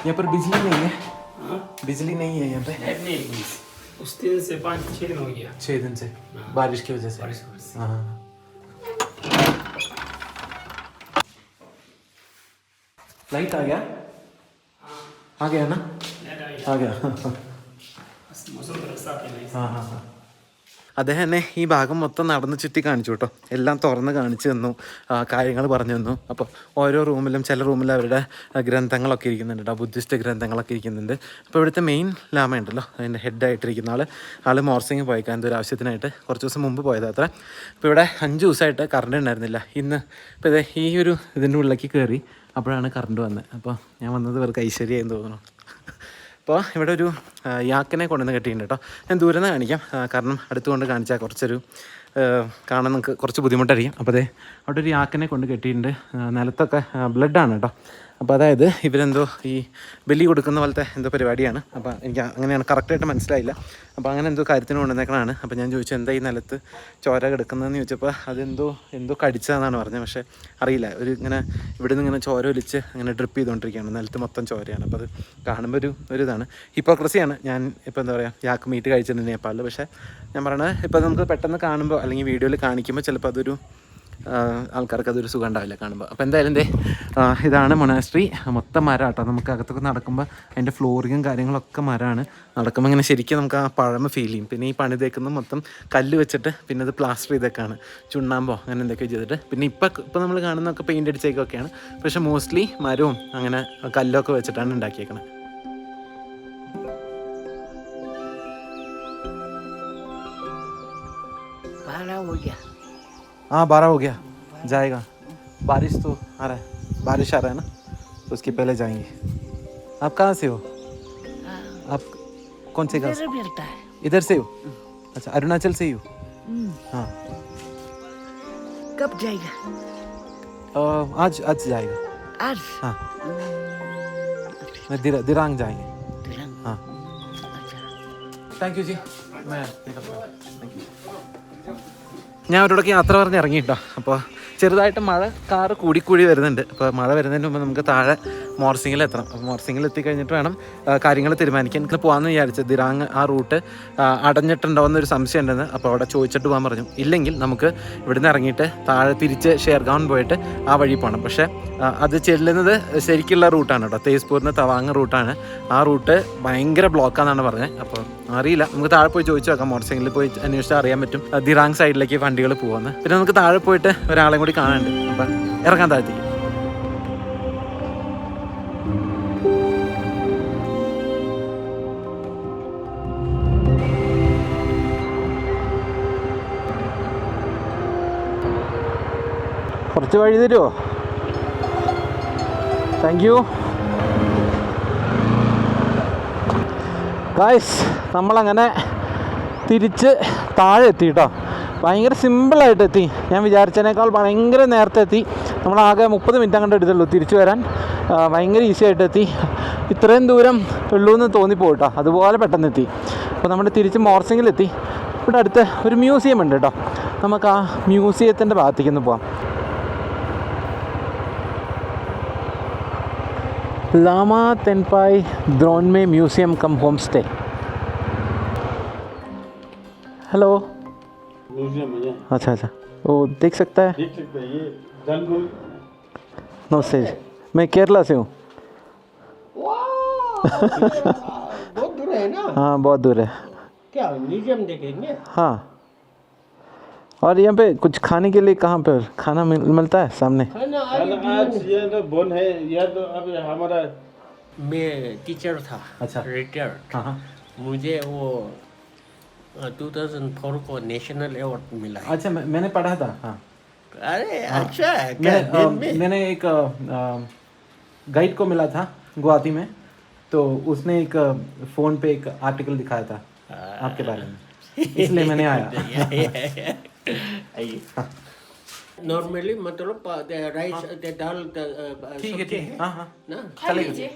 यहाँ पर बिजली नहीं है? बिजली नहीं है यहाँ पे? नहीं, उस दिन से 5-6 दिन हो गया 6 दिन से बारिश की वजह से। बारिश की वजह से। हाँ लाइट आ गया? आ गया ना? लेट आ गया। आ गया। बस मौसम थोड़ा साफ है नहीं। हाँ हाँ हाँ, അദ്ദേഹം എന്നെ ഈ ഭാഗം മൊത്തം നടന്ന് ചുറ്റി കാണിച്ചു കേട്ടോ. എല്ലാം തുറന്ന് കാണിച്ചു തന്നു, കാര്യങ്ങൾ പറഞ്ഞു തന്നു. അപ്പോൾ ഓരോ റൂമിലും ചില റൂമിൽ അവരുടെ ഗ്രന്ഥങ്ങളൊക്കെ ഇരിക്കുന്നുണ്ട് കേട്ടോ, ബുദ്ധിസ്റ്റ് ഗ്രന്ഥങ്ങളൊക്കെ ഇരിക്കുന്നുണ്ട്. അപ്പോൾ ഇവിടുത്തെ മെയിൻ ലാമ ഉണ്ടല്ലോ, അതിൻ്റെ ഹെഡായിട്ടിരിക്കുന്ന ആൾ മോർസിംഗ് പോയിക്കാൻ എന്തൊരു ആവശ്യത്തിനായിട്ട് കുറച്ച് ദിവസം മുമ്പ് പോയതാത്ര. അപ്പോൾ ഇവിടെ 5 ദിവസമായിട്ട് കറണ്ട് ഉണ്ടായിരുന്നില്ല. ഇന്ന് ഇപ്പോൾ ഇതേ ഈ ഒരു ഇതിൻ്റെ ഉള്ളിലേക്ക് കയറി അപ്പോഴാണ് കറണ്ട് വന്നത്. അപ്പോൾ ഞാൻ വന്നത് ഇവർക്ക് ഐശ്വര്യമായെന്ന് തോന്നുന്നു. അപ്പോൾ ഇവിടെ ഒരു യാക്കിനെ കൊണ്ടുവന്ന് കെട്ടിയിട്ടുണ്ട് കേട്ടോ. ഞാൻ ദൂരെ നിന്ന് കാണിക്കാം, കാരണം അടുത്തുകൊണ്ട് കാണിച്ചാൽ കുറച്ചൊരു കാണാൻ നമുക്ക് കുറച്ച് ബുദ്ധിമുട്ടായിരിക്കും. അപ്പോൾ അതെ അവിടെ ഒരു യാക്കിനെ കൊണ്ട് കെട്ടിയിട്ടുണ്ട്. നിലത്തൊക്കെ ബ്ലഡാണ് കേട്ടോ. അപ്പോൾ അതായത് ഇവരെന്തോ ഈ ബലി കൊടുക്കുന്ന പോലത്തെ എന്തോ പരിപാടിയാണ്. അപ്പോൾ എനിക്ക് അങ്ങനെയാണ് കറക്റ്റായിട്ട് മനസ്സിലായില്ല. അപ്പോൾ അങ്ങനെ എന്തോ കാര്യത്തിന് കൊണ്ടുവന്നേക്കണതാണ്. അപ്പോൾ ഞാൻ ചോദിച്ചു എന്താ ഈ നിലത്ത് ചോര കിടക്കുന്നതെന്ന് ചോദിച്ചപ്പോൾ എന്തോ കടിച്ചതെന്നാണ് പറഞ്ഞത്. പക്ഷേ അറിയില്ല, ഒരു ഇങ്ങനെ ഇവിടെ നിന്ന് ഇങ്ങനെ ചോര ഒലിച്ച് അങ്ങനെ ഡ്രിപ്പ് ചെയ്തുകൊണ്ടിരിക്കുകയാണ്, നിലത്ത് മൊത്തം ചോരയാണ്. അപ്പോൾ അത് കാണുമ്പോൾ ഒരു ഇതാണ്, ഹിപ്പോക്രസിയാണ്. ഞാൻ ഇപ്പോൾ എന്താ പറയുക യാക്ക് മീറ്റ് കഴിച്ചിട്ടുണ്ട് നേപ്പാളിൽ. പക്ഷേ ഞാൻ പറയണത് ഇപ്പോൾ നമുക്ക് പെട്ടെന്ന് കാണുമ്പോൾ അല്ലെങ്കിൽ വീഡിയോയിൽ കാണിക്കുമ്പോൾ ചിലപ്പോൾ അതൊരു ആൾക്കാർക്ക് അതൊരു സുഖം ഉണ്ടാവില്ല കാണുമ്പോൾ. അപ്പോൾ എന്തായാലും ഇതാണ് മൊണാസ്ട്രി. മൊത്തം മരം കേട്ടോ. നമുക്ക് അകത്തൊക്കെ നടക്കുമ്പോൾ അതിൻ്റെ ഫ്ലോറിങ്ങും കാര്യങ്ങളൊക്കെ മരമാണ്. നടക്കുമ്പോൾ ഇങ്ങനെ ശരിക്കും നമുക്ക് ആ പഴമ ഫീൽ ചെയ്യും. പിന്നെ ഈ പണി തേക്കുന്നത് മൊത്തം കല്ല് വെച്ചിട്ട് പിന്നെ അത് പ്ലാസ്റ്റർ ചെയ്തൊക്കെയാണ്, ചുണ്ണാമ്പോ അങ്ങനെ എന്തൊക്കെ ചെയ്തിട്ട്. പിന്നെ ഇപ്പോൾ നമ്മൾ കാണുന്നതൊക്കെ പെയിൻ്റ് അടിച്ചേക്കൊക്കെയാണ്. പക്ഷേ മോസ്റ്റ്ലി മരവും അങ്ങനെ കല്ലൊക്കെ വെച്ചിട്ടാണ് ഉണ്ടാക്കിയേക്കണത്. हाँ 12 हो गया, जाएगा. बारिश तो आ रहा है, बारिश आ रहा है ना, तो उसके पहले जाएंगे. आप कहाँ से हो? आप कौन से गाँव से? मिलता है इधर से हो? अच्छा, अरुणाचल से ही हो? हाँ. कब जाएगा? आज जाएगा. आज? हाँ, मैं दिरांग जाएंगे. हाँ. थैंक यू जी, मैं निकलता हूँ. Thank you. ഞാൻ അവരോടൊക്കെ യാത്ര പറഞ്ഞ് ഇറങ്ങിയിട്ടോ. അപ്പോൾ ചെറുതായിട്ട് മഴ കാറ് കൂടി വരുന്നുണ്ട്. അപ്പോൾ മഴ വരുന്നതിന് മുമ്പ് നമുക്ക് താഴെ മോർസിംഗിൽ എത്തണം. അപ്പോൾ മോർസിംഗിൽ എത്തിക്കഴിഞ്ഞിട്ട് വേണം കാര്യങ്ങൾ തീരുമാനിക്കാൻ. ഇന്ന് പോകാമെന്ന് വിചാരിച്ചത് ദിറാങ് ആ റൂട്ട് അടഞ്ഞിട്ടുണ്ടോ എന്നൊരു സംശയം ഉണ്ടെന്ന്. അപ്പോൾ അവിടെ ചോദിച്ചിട്ട് പോകാൻ പറഞ്ഞു. ഇല്ലെങ്കിൽ നമുക്ക് ഇവിടുന്ന് ഇറങ്ങിയിട്ട് താഴെ തിരിച്ച് ഷേർഗാൻ പോയിട്ട് ആ വഴി പോകണം. പക്ഷേ അത് ചെല്ലുന്നത് ശരിക്കുള്ള റൂട്ടാണ് കേട്ടോ, തേസ്പൂരിന് തവാങ് റൂട്ടാണ്. ആ റൂട്ട് ഭയങ്കര ബ്ലോക്കാണെന്നാണ് പറഞ്ഞത്. അപ്പോൾ അറിയില്ല, നമുക്ക് താഴെ പോയി ചോദിച്ചു നോക്കാം. മോർസിംഗിൽ പോയി അന്വേഷിച്ചാൽ അറിയാൻ പറ്റും ദിറാങ് സൈഡിലേക്ക് വണ്ടികൾ പോകുന്നത്. പിന്നെ നമുക്ക് താഴെ പോയിട്ട് ഒരാളെയും കൂടി കാണാനുണ്ട്. അപ്പം ഇറങ്ങാൻ താഴത്തേക്ക്. കുറച്ച് വഴി തരുമോ? Thank you guys. നമ്മളങ്ങനെ തിരിച്ച് താഴെ എത്തി കേട്ടോ. ഭയങ്കര സിമ്പിളായിട്ട് എത്തി. ഞാൻ വിചാരിച്ചതിനേക്കാൾ ഭയങ്കര നേരത്തെ എത്തി. നമ്മളാകെ 30 മിനിറ്റ് അങ്ങോട്ട് എടുത്തുള്ളൂ തിരിച്ചു വരാൻ. ഭയങ്കര ഈസി ആയിട്ട് എത്തി. ഇത്രയും ദൂരം ഉള്ളൂ എന്ന് തോന്നിപ്പോയി കേട്ടോ, അതുപോലെ പെട്ടെന്ന് എത്തി. അപ്പോൾ നമ്മൾ തിരിച്ച് മോർസിംഗിലെത്തി. ഇവിടെ അടുത്ത് ഒരു മ്യൂസിയം ഉണ്ട് കേട്ടോ. നമുക്ക് ആ മ്യൂസിയത്തിൻ്റെ ഭാഗത്തേക്ക് ഒന്ന് പോകാം. Lama Tenpai Dronme museum cum homestay. Hello. Museum है। अच्छा अच्छा, वो देख सकता है? देख सकते हैं। ये जंगल। नमस्ते, मैं केरला से हूँ. बहुत दूर है ना? हाँ बहुत दूर है. क्या म्यूजियम देखेंगे? हाँ, और यहाँ पे कुछ खाने के लिए कहाँ पे खाना मिलता है सामने? आज ये तो बोन है, यह तो अब हमारा मैं टीचर था। अच्छा. रिटायर्ड. हाँ. मुझे वो 2004 को नेशनल अवार्ड मिला है. अच्छा, मैंने पढ़ा था. हाँ. अरे अच्छा है क्या? मैंने एक गाइड को मिला था गुवाहाटी में, तो उसने एक फ़ोन पे एक आर्टिकल दिखाया था आपके बारे में, इसलिए मैंने आया. नॉर्मली मतलब राइस दाल ठीक है. हाँ हाँ ना खा लीजिए.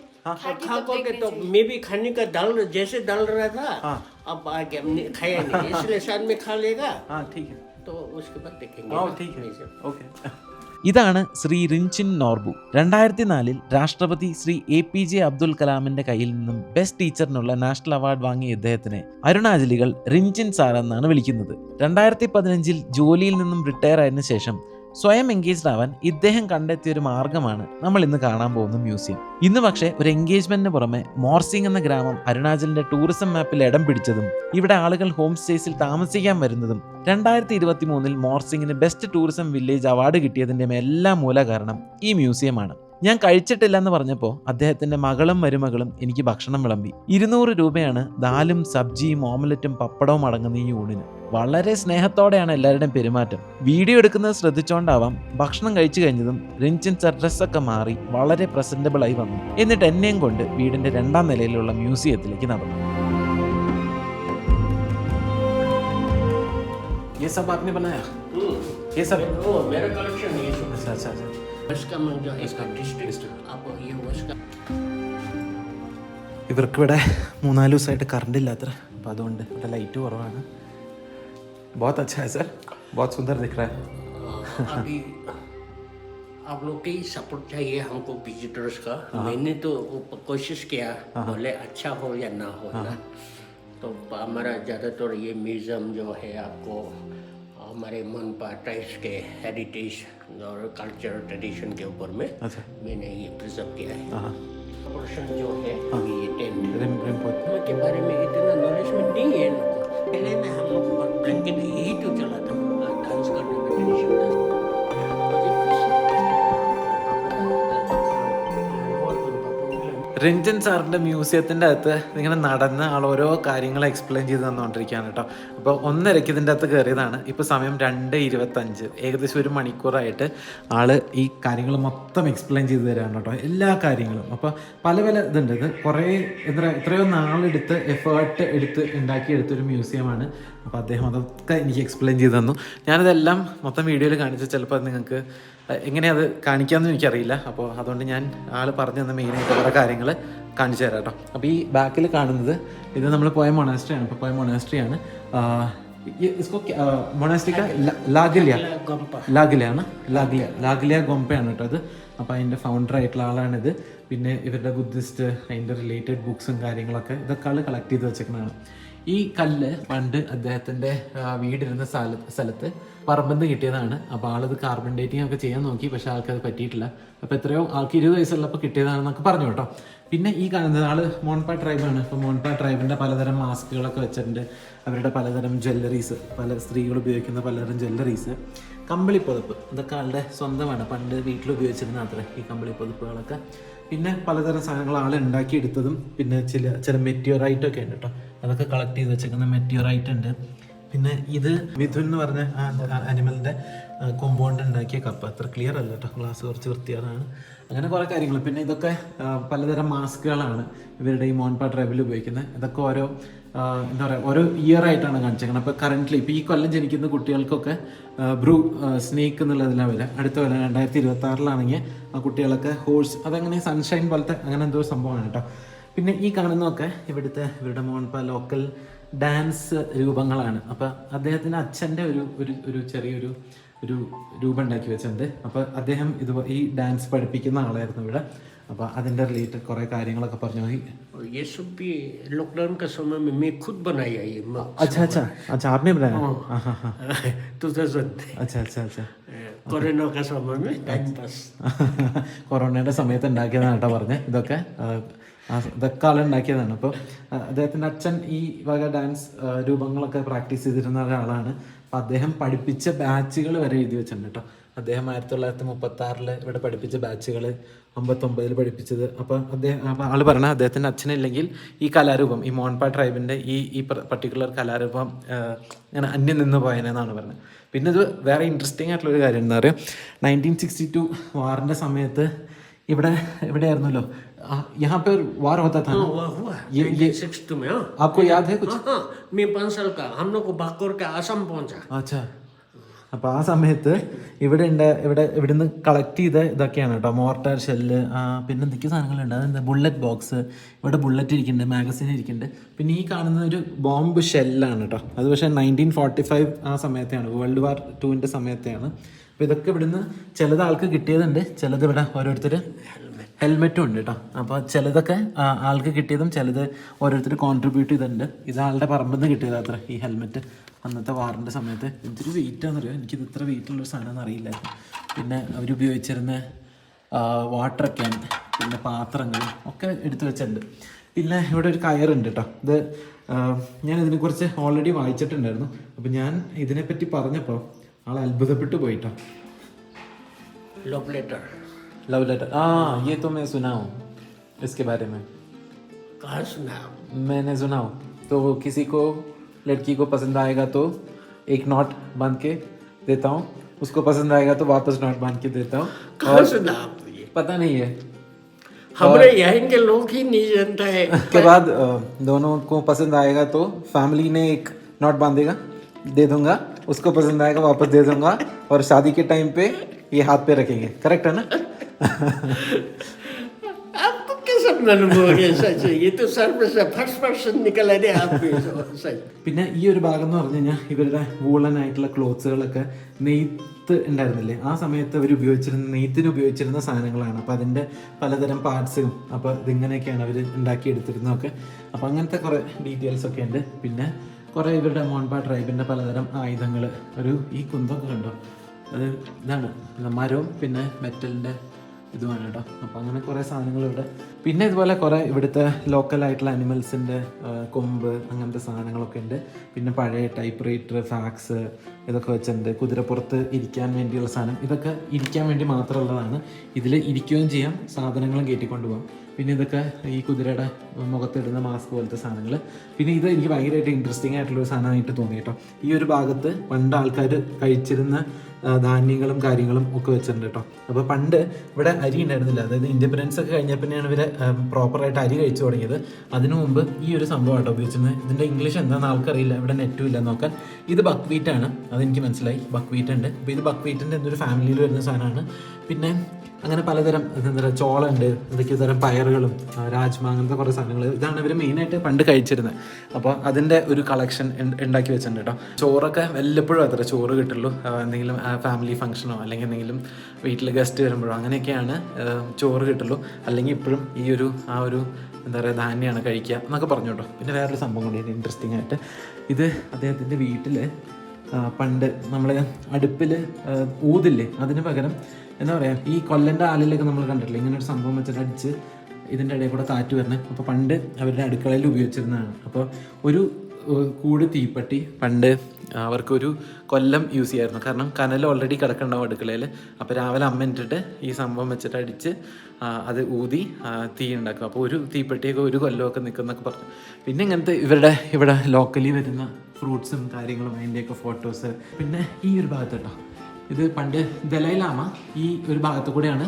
खाओगे तो मैं भी खाने का डाल जैसे डाल रहा था. हाँ. अब आगे हमने खाया नहीं, इसलिए साथ में खा लेगा. हाँ ठीक है. तो उसके बाद देखेंगे. हाँ ठीक है. ओके. ഇതാണ് ശ്രീ റിൻചിൻ നോർബു. 2004 രാഷ്ട്രപതി ശ്രീ APJ അബ്ദുൽ കലാമിന്റെ കയ്യിൽ നിന്നും ബെസ്റ്റ് ടീച്ചറിനുള്ള നാഷണൽ അവാർഡ് വാങ്ങിയ ഇദ്ദേഹത്തിനെ അരുണാചലികൾ റിൻചിൻ സാർ എന്നാണ് വിളിക്കുന്നത്. 2015 ജോലിയിൽ നിന്നും റിട്ടയർ ആയതിനു ശേഷം സ്വയം എൻഗേജ്ഡ് ആവാൻ ഇദ്ദേഹം കണ്ടെത്തിയ ഒരു മാർഗ്ഗമാണ് നമ്മൾ ഇന്ന് കാണാൻ പോകുന്ന മ്യൂസിയം. ഇന്ന് പക്ഷേ ഒരു എൻഗേജ്മെന്റിന് പുറമെ മോർസിംഗ് എന്ന ഗ്രാമം അരുണാചലിന്റെ ടൂറിസം മാപ്പിൽ ഇടം പിടിച്ചതും ഇവിടെ ആളുകൾ ഹോം സ്റ്റേസിൽ താമസിക്കാൻ വരുന്നതും 2023 മോർസിംഗിന് ബെസ്റ്റ് ടൂറിസം വില്ലേജ് അവാർഡ് കിട്ടിയതിൻ്റെ എല്ലാം മൂല കാരണം ഈ മ്യൂസിയമാണ്. ഞാൻ കഴിച്ചിട്ടില്ല എന്ന് പറഞ്ഞപ്പോൾ അദ്ദേഹത്തിൻ്റെ മകളും മരുമകളും എനിക്ക് ഭക്ഷണം വിളമ്പി. 200 രൂപയാണ് ദാലും സബ്ജിയും ഓംലറ്റും പപ്പടവും അടങ്ങുന്ന ഈ ഊണിന്. വളരെ സ്നേഹത്തോടെയാണ് എല്ലാവരുടെയും പെരുമാറ്റം. വീഡിയോ എടുക്കുന്നത് ശ്രദ്ധിച്ചോണ്ടാവാം ഭക്ഷണം കഴിച്ചു കഴിഞ്ഞതും റിൻചിൻ സർ ഡ്രസ്സൊക്കെ മാറി വളരെ പ്രസന്റബിൾ ആയി വന്നു. എന്നിട്ട് എന്നെയും കൊണ്ട് വീടിന്റെ 2ാം നിലയിലുള്ള മ്യൂസിയത്തിലേക്ക് നടന്നു. ये सब आपने बनाया? ये सब वो मेरा कलेक्शन है ये सब. अच्छा अच्छा अच्छा. उसका मन जो है इसका डिस्ट्रिक्ट अब ये उसका ഇവർക്കിവിടെ 3-4 ദിവസമായിട്ട് കറണ്ട് ഇല്ലാത്ര. അപ്പോൾ അതുകൊണ്ട് ഇവിടെ ലൈറ്റ് കുറവാണ്. बहुत अच्छा है सर, बहुत सुंदर दिख रहा है. अभी आप लोग की सपोर्ट चाहिए हमको विजिटर्स का. मैंने तो कोशिश किया, बोले अच्छा हो या ना हो ना. तो हमारा ज़्यादातर ये म्यूज़ियम जो है आपको हमारे मनपा ट्राइब्स के हेरिटेज और कल्चर ट्रेडिशन के ऊपर में अच्छा. मैंने ये प्रिजर्व किया है. हाँ. पोर्शन जो है ये 10 रिमपोर्ट के बारे में इतना नॉलेज में नहीं है इनको. पहले में हम लोग ब्लैंकेट यही तो चला था डांस करने में ट्रेडिशन डांस. റിൻചിൻ സാറിൻ്റെ മ്യൂസിയത്തിൻ്റെ അകത്ത് ഇങ്ങനെ നടന്ന് ആൾ ഓരോ കാര്യങ്ങൾ എക്സ്പ്ലെയിൻ ചെയ്ത് തന്നുകൊണ്ടിരിക്കുകയാണ് കേട്ടോ. അപ്പോൾ 1:30 ഇതിൻ്റെ അകത്ത് കയറിയതാണ്. ഇപ്പോൾ സമയം 2:25, ഏകദേശം 1 മണിക്കൂറായിട്ട് ആൾ ഈ കാര്യങ്ങൾ മൊത്തം എക്സ്പ്ലെയിൻ ചെയ്ത് തരാണ് കേട്ടോ, എല്ലാ കാര്യങ്ങളും. അപ്പോൾ പല പല ഇതുണ്ട്. ഇത് കുറേ എത്രയോ നാളെടുത്ത് എഫേർട്ട് എടുത്ത് ഉണ്ടാക്കിയെടുത്തൊരു മ്യൂസിയമാണ്. അപ്പോൾ അദ്ദേഹം അതൊക്കെ എനിക്ക് എക്സ്പ്ലെയിൻ ചെയ്ത് തന്നു. ഞാനതെല്ലാം മൊത്തം വീഡിയോയിൽ കാണിച്ചു. ചിലപ്പോൾ നിങ്ങൾക്ക് എങ്ങനെയത് കാണിക്കാമെന്ന് എനിക്കറിയില്ല. അപ്പോൾ അതുകൊണ്ട് ഞാൻ ആൾ പറഞ്ഞു തന്ന മെയിനായിട്ട് കുറേ കാര്യങ്ങൾ കാണിച്ചു തരാം കേട്ടോ. അപ്പോൾ ഈ ബാക്കിൽ കാണുന്നത് ഇത് നമ്മൾ പോയ മൊണാസ്ട്രിയാണ്. ഇപ്പോൾ പോയ മൊണാസ്ട്രിയാണ്. ये इसको മൊണാസ്ട്രി का ലാഗലിയ ലാഗലിയാണ് ലാഗലിയ ഗൊമ്പയാണ് കേട്ടോ അത്. അപ്പോൾ അതിൻ്റെ ഫൗണ്ടർ ആയിട്ടുള്ള ആളാണിത്. പിന്നെ ഇവരുടെ ബുദ്ധിസ്റ്റ് അതിൻ്റെ റിലേറ്റഡ് ബുക്സും കാര്യങ്ങളൊക്കെ ഇതൊക്കെ ആൾ കളക്ട് ചെയ്ത് വെച്ചേക്കുന്നതാണ്. ഈ കല്ല് പണ്ട് അദ്ദേഹത്തിൻ്റെ വീടിരുന്ന സ്ഥലത്ത് പറമ്പെന്ന് കിട്ടിയതാണ്. അപ്പോൾ ആളത് കാർബൺ ഡേറ്റിംഗ് ഒക്കെ ചെയ്യാൻ നോക്കി, പക്ഷേ ആൾക്കത് പറ്റിയിട്ടില്ല. അപ്പോൾ എത്രയോ ആൾക്ക് 20 വയസ്സുള്ളപ്പോൾ കിട്ടിയതാണെന്നൊക്കെ പറഞ്ഞു കേട്ടോ. പിന്നെ ഈ കാണുന്നത് ആള് മോൺപാ ട്രൈബാണ്. അപ്പോൾ മോൺപാ ട്രൈബിൻ്റെ പലതരം മാസ്കുകളൊക്കെ വെച്ചിട്ടുണ്ട്. അവരുടെ പലതരം ജ്വല്ലറീസ്, പല സ്ത്രീകൾ ഉപയോഗിക്കുന്ന പലതരം ജ്വല്ലറീസ്, കമ്പിളിപ്പൊതപ്പ്, ഇതൊക്കെ ആളുടെ സ്വന്തമാണ്. പണ്ട് വീട്ടിൽ ഉപയോഗിച്ചിരുന്ന അത്ര ഈ കമ്പിളിപ്പൊതപ്പുകളൊക്കെ. പിന്നെ പലതരം സാധനങ്ങൾ ആൾ ഉണ്ടാക്കിയെടുത്തതും പിന്നെ ചില മെറ്റിയോറൈറ്റൊക്കെ ഉണ്ട് കേട്ടോ. അതൊക്കെ കളക്ട് ചെയ്ത് വെച്ചേക്കുന്ന മെറ്റിയോറൈറ്റ് ഉണ്ട്. പിന്നെ ഇത് മിഥുൻ എന്ന് പറഞ്ഞ അനിമലിൻ്റെ കോമ്പൗണ്ട് ഉണ്ടാക്കിയ കപ്പ്. അത്ര ക്ലിയർ അല്ല കേട്ടോ, ഗ്ലാസ് കുറച്ച് വൃത്തിയാണ്. അങ്ങനെ കുറേ കാര്യങ്ങൾ. പിന്നെ ഇതൊക്കെ പലതരം മാസ്കുകളാണ് ഇവരുടെ ഈ മോൺപാ ട്രൈബിൽ ഉപയോഗിക്കുന്നത്. ഇതൊക്കെ ഓരോ എന്താ പറയുക, ഓരോ ഇയർ ആയിട്ടാണ് കാണിച്ചേക്കുന്നത്. അപ്പോൾ കറൻ്റ്ലി ഇപ്പോൾ ഈ കൊല്ലം ജനിക്കുന്ന കുട്ടികൾക്കൊക്കെ ബ്രൂ സ്നേക്ക് എന്നുള്ളതിലാണ് വരിക. അടുത്ത കൊല്ലം 2026 ആ കുട്ടികളൊക്കെ ഹോഴ്സ്, അതങ്ങനെ സൺഷൈൻ പോലത്തെ അങ്ങനെ എന്തോ സംഭവമാണ് കേട്ടോ. പിന്നെ ഈ കാണുന്നതൊക്കെ ഇവരുടെ മോൺപാ ലോക്കൽ ഡാൻസ് രൂപങ്ങളാണ്. അപ്പോൾ അദ്ദേഹത്തിൻ്റെ അച്ഛൻ്റെ ഒരു ചെറിയൊരു രൂപം ഉണ്ടാക്കി വെച്ചിട്ടുണ്ട്. അപ്പോൾ അദ്ദേഹം ഈ ഡാൻസ് പഠിപ്പിക്കുന്ന ആളായിരുന്നു ഇവിടെ. അപ്പോൾ അതിൻ്റെ റിലേറ്റഡ് കുറേ കാര്യങ്ങളൊക്കെ പറഞ്ഞു. ये सब भी लॉकडाउन का समय में मैं खुद बनाया ये मग. अच्छा आपने बनाया? हाँ 2000. अच्छा कोरोना का समय में टाइम पास. കൊറോണയുടെ സമയത്ത് ഉണ്ടാക്കിയതാണ് കേട്ടോ പറഞ്ഞത്. ഇതൊക്കെ ആളുണ്ടാക്കിയതാണ്. അപ്പോൾ അദ്ദേഹത്തിൻ്റെ അച്ഛൻ ഈ വക ഡാൻസ് രൂപങ്ങളൊക്കെ പ്രാക്ടീസ് ചെയ്തിരുന്ന ഒരാളാണ്. അപ്പോൾ അദ്ദേഹം പഠിപ്പിച്ച ബാച്ചുകൾ വരെ എഴുതി വെച്ചിട്ടുണ്ട് കേട്ടോ. അദ്ദേഹം 1936 ഇവിടെ പഠിപ്പിച്ച ബാച്ചുകൾ, 59 പഠിപ്പിച്ചത്. അപ്പോൾ ആൾ പറഞ്ഞ അദ്ദേഹത്തിൻ്റെ അച്ഛനില്ലെങ്കിൽ ഈ കലാരൂപം, ഈ മോൺപാ ട്രൈബിൻ്റെ ഈ പർട്ടിക്കുലർ കലാരൂപം ഇങ്ങനെ അന്യം നിന്ന് പോയനെന്നാണ് പറഞ്ഞത്. പിന്നെ ഇത് വേറെ ഇൻട്രസ്റ്റിംഗ് ആയിട്ടുള്ളൊരു കാര്യം എന്താ പറയുക, 1962 വാറിൻ്റെ സമയത്ത് ഇവിടെയായിരുന്നല്ലോ, यहाँ पर वार होता था ना? हुआ ये 62 में. आपको याद है कुछ? हाँ, मैं 5 साल का, हम लोग को बागकोर के आसाम पहुंचा. अच्छा. അപ്പോൾ ആ സമയത്ത് ഇവിടുന്ന് കളക്ട് ചെയ്ത ഇതൊക്കെയാണ് കേട്ടോ. മോർട്ടാർ ഷെല്ല്, പിന്നെ എന്തൊക്കെയോ സാധനങ്ങളുണ്ട്. അതെന്താ, ബുള്ളറ്റ് ബോക്സ്, ഇവിടെ ബുള്ളറ്റ് ഇരിക്കുന്നുണ്ട്, മാഗസിൻ ഇരിക്കുന്നുണ്ട്. പിന്നെ ഈ കാണുന്ന ഒരു ബോംബ് ഷെല്ലാണ് കേട്ടോ. അത് പക്ഷേ 1945 ആ സമയത്തെയാണ്, വേൾഡ് വാർ 2 സമയത്തെയാണ്. അപ്പോൾ ഇതൊക്കെ ഇവിടുന്ന് ചിലത് ആൾക്ക് കിട്ടിയതുണ്ട്, ചിലത് ഇവിടെ ഓരോരുത്തർ ഹെൽമെറ്റും ഉണ്ട് കേട്ടോ. അപ്പോൾ ചിലതൊക്കെ ആൾക്ക് കിട്ടിയതും ചിലത് ഓരോരുത്തർ കോൺട്രിബ്യൂട്ട് ചെയ്തിട്ടുണ്ട്. ഇത് ആളുടെ പറമ്പിൽ നിന്ന് കിട്ടിയത് അത്ര ഈ ഹെൽമെറ്റ് അന്നത്തെ വാറിൻ്റെ സമയത്ത്. എന്തൊരു വെയിറ്റാണെന്നറിയോ, എനിക്കിത് ഇത്ര വെയിറ്റുള്ളൊരു സാധനം അറിയില്ലായിരുന്നു. പിന്നെ അവരുപയോഗിച്ചിരുന്ന വാട്ടർ ക്യാൻ, പിന്നെ പാത്രങ്ങളും ഒക്കെ എടുത്തു വെച്ചിട്ടുണ്ട്. പിന്നെ ഇവിടെ ഒരു കയറുണ്ട് കേട്ടോ. ഇത് ഞാൻ ഇതിനെക്കുറിച്ച് ഓൾറെഡി വായിച്ചിട്ടുണ്ടായിരുന്നു. അപ്പോൾ ഞാൻ ഇതിനെപ്പറ്റി പറഞ്ഞപ്പോൾ ആൾ അത്ഭുതപ്പെട്ടു പോയിട്ടോ. लव लेटर, ये तो मैं सुना हूँ इसके बारे में. कहाँ सुना? मैंने सुना हूँ. तो किसी को लड़की को पसंद आएगा तो एक नोट बांध के देता हूँ, उसको पसंद आएगा तो वापस नोट बांध के देता हूँ. कहाँ सुना आपको ये? पता नहीं है, हमारे यहाँ के लोग ही नहीं जानता है. उसके बाद दोनों को पसंद आएगा तो फैमिली ने एक नोट बांधेगा, दे दूंगा, उसको पसंद आएगा वापस दे दूंगा, और शादी के टाइम पे ये हाथ पे रखेंगे. करेक्ट है ना? आपको कैसे मालूम हो गया सच? ये तो सर पे से फर्स्ट पर्सन निकला है आप पे सच. പിന്നെ ഈ ഒരു ഭാഗം എന്ന് പറഞ്ഞു കഴിഞ്ഞാൽ ഇവരുടെ വൂളൻ ആയിട്ടുള്ള ക്ലോത്ത്സുകളൊക്കെ നെയ്ത്ത് ഉണ്ടായിരുന്നില്ലേ, ആ സമയത്ത് അവർ നെയ്ത്തിന് ഉപയോഗിച്ചിരുന്ന സാധനങ്ങളാണ്. അപ്പോൾ അതിൻ്റെ പലതരം പാർട്സും, അപ്പോൾ ഇതിങ്ങനെയൊക്കെയാണ് അവർ ഉണ്ടാക്കിയെടുത്തിരുന്നതൊക്കെ. അപ്പോൾ അങ്ങനത്തെ കുറേ ഡീറ്റെയിൽസ് ഒക്കെ ഉണ്ട്. പിന്നെ കുറേ ഇവരുടെ മോൺപാ ട്രൈബിൻ്റെ പലതരം ആയുധങ്ങൾ, ഈ കുന്തൊക്കെ കണ്ടോ, അത് ഇതാണ് മരവും പിന്നെ മെറ്റലിൻ്റെ ഇതുമാണ് കേട്ടോ. അപ്പോൾ അങ്ങനെ കുറേ സാധനങ്ങൾ ഇവിടെ. പിന്നെ ഇതുപോലെ കുറേ ഇവിടുത്തെ ലോക്കലായിട്ടുള്ള അനിമൽസിൻ്റെ കൊമ്പ്, അങ്ങനത്തെ സാധനങ്ങളൊക്കെ ഉണ്ട്. പിന്നെ പഴയ ടൈപ്പ് റൈറ്റർ, ഫാക്സ് ഇതൊക്കെ വെച്ചിട്ടുണ്ട്. കുതിരപ്പുറത്ത് ഇരിക്കാൻ വേണ്ടിയുള്ള സാധനം, ഇതൊക്കെ ഇരിക്കാൻ വേണ്ടി മാത്രമുള്ളതാണ്. ഇതിൽ ഇരിക്കുകയും ചെയ്യാം, സാധനങ്ങളും കയറ്റിക്കൊണ്ട് പോകാം. പിന്നെ ഇതൊക്കെ ഈ കുതിരയുടെ മുഖത്തിടുന്ന മാസ്ക് പോലത്തെ സാധനങ്ങൾ. പിന്നെ ഇത് എനിക്ക് ഭയങ്കരമായിട്ട് ഇൻട്രസ്റ്റിംഗ് ആയിട്ടുള്ളൊരു സാധനമായിട്ട് തോന്നി കേട്ടോ. ഈ ഒരു ഭാഗത്ത് പണ്ട് ആൾക്കാർ കഴിച്ചിരുന്ന ധാന്യങ്ങളും കാര്യങ്ങളും ഒക്കെ വെച്ചിട്ടുണ്ട് കേട്ടോ. അപ്പോൾ പണ്ട് ഇവിടെ അരി ഉണ്ടായിരുന്നില്ല, അതായത് ഇൻഡിപെൻഡൻസ് ഒക്കെ കഴിഞ്ഞ പിന്നെയാണ് ഇവർ പ്രോപ്പറായിട്ട് അരി കഴിച്ചു തുടങ്ങിയത്. അതിനു മുമ്പ് ഈ ഒരു സംഭവം കേട്ടോ ഉപയോഗിച്ചിരുന്നത്. ഇതിൻ്റെ ഇംഗ്ലീഷ് എന്താണെന്ന് ആൾക്കറിയില്ല, ഇവിടെ നെറ്റും ഇല്ല നോക്കാൻ. ഇത് ബക്ക് വീറ്റാണ്, അതെനിക്ക് മനസ്സിലായി, ബക്ക് വീറ്റ് ഉണ്ട്. അപ്പോൾ ഇത് ബക്ക് വീറ്റിൻ്റെ എന്തൊരു ഫാമിലിയിൽ വരുന്ന സാധനമാണ്. പിന്നെ അങ്ങനെ പലതരം എന്താ പറയുക ചോളുണ്ട്, എന്തൊക്കെയോ തരം പയറുകളും രാജ്മ അങ്ങനത്തെ കുറേ സാധനങ്ങൾ. ഇതാണ് ഇവർ മെയിനായിട്ട് പണ്ട് കഴിച്ചിരുന്നത്. അപ്പോൾ അതിൻ്റെ ഒരു കളക്ഷൻ ഉണ്ടാക്കി വെച്ചിട്ടുണ്ട് കേട്ടോ. ചോറൊക്കെ വല്ലപ്പോഴും അത്ര ചോറ് കിട്ടുള്ളൂ. എന്തെങ്കിലും ഫാമിലി ഫംഗ്ഷനോ അല്ലെങ്കിൽ എന്തെങ്കിലും വീട്ടിൽ ഗസ്റ്റ് വരുമ്പോഴോ അങ്ങനെയൊക്കെയാണ് ചോറ് കിട്ടുള്ളൂ. അല്ലെങ്കിൽ ഇപ്പോഴും ഈ ഒരു എന്താ പറയുക ധാന്യമാണ് കഴിക്കുക എന്നൊക്കെ പറഞ്ഞു കേട്ടോ. പിന്നെ വേറൊരു സംഭവം കൂടി ഇൻട്രസ്റ്റിംഗ് ആയിട്ട്, ഇത് അദ്ദേഹത്തിൻ്റെ വീട്ടിൽ പണ്ട് നമ്മൾ അടുപ്പിൽ ഊതില്ലേ, അതിന് പകരം എന്താ പറയുക ഈ കൊല്ലൻ്റെ ആലിലൊക്കെ നമ്മൾ കണ്ടിട്ടില്ല, ഇങ്ങനെ ഒരു സംഭവം വെച്ചിട്ട് അടിച്ച് ഇതിൻ്റെ ഇടയിൽ കൂടെ കാറ്റ് വരണം. അപ്പോൾ പണ്ട് അവരുടെ അടുക്കളയിൽ ഉപയോഗിച്ചിരുന്നതാണ്. അപ്പോൾ ഒരു കൂട് തീപ്പെട്ടി പണ്ട് അവർക്കൊരു കൊല്ലം യൂസ് ചെയ്യായിരുന്നു. കാരണം കനൽ ഓൾറെഡി കിടക്കുന്നുണ്ടാവും അടുക്കളയിൽ. അപ്പോൾ രാവിലെ അമ്മ ഇട്ടിട്ട് ഈ സംഭവം വെച്ചിട്ട് അടിച്ച് അത് ഊതി തീ ഉണ്ടാക്കും. അപ്പോൾ ഒരു തീപ്പെട്ടിയൊക്കെ ഒരു കൊല്ലമൊക്കെ നിൽക്കുന്നൊക്കെ പറഞ്ഞു. പിന്നെ ഇങ്ങനത്തെ ഇവിടെ ലോക്കലി വരുന്ന ഫ്രൂട്ട്സും കാര്യങ്ങളും അതിൻ്റെയൊക്കെ ഫോട്ടോസ്. പിന്നെ ഈ ഒരു ഭാഗത്ത് കേട്ടോ, ഇത് പണ്ട് ദലൈലാമ ഈ ഒരു ഭാഗത്തു കൂടെയാണ്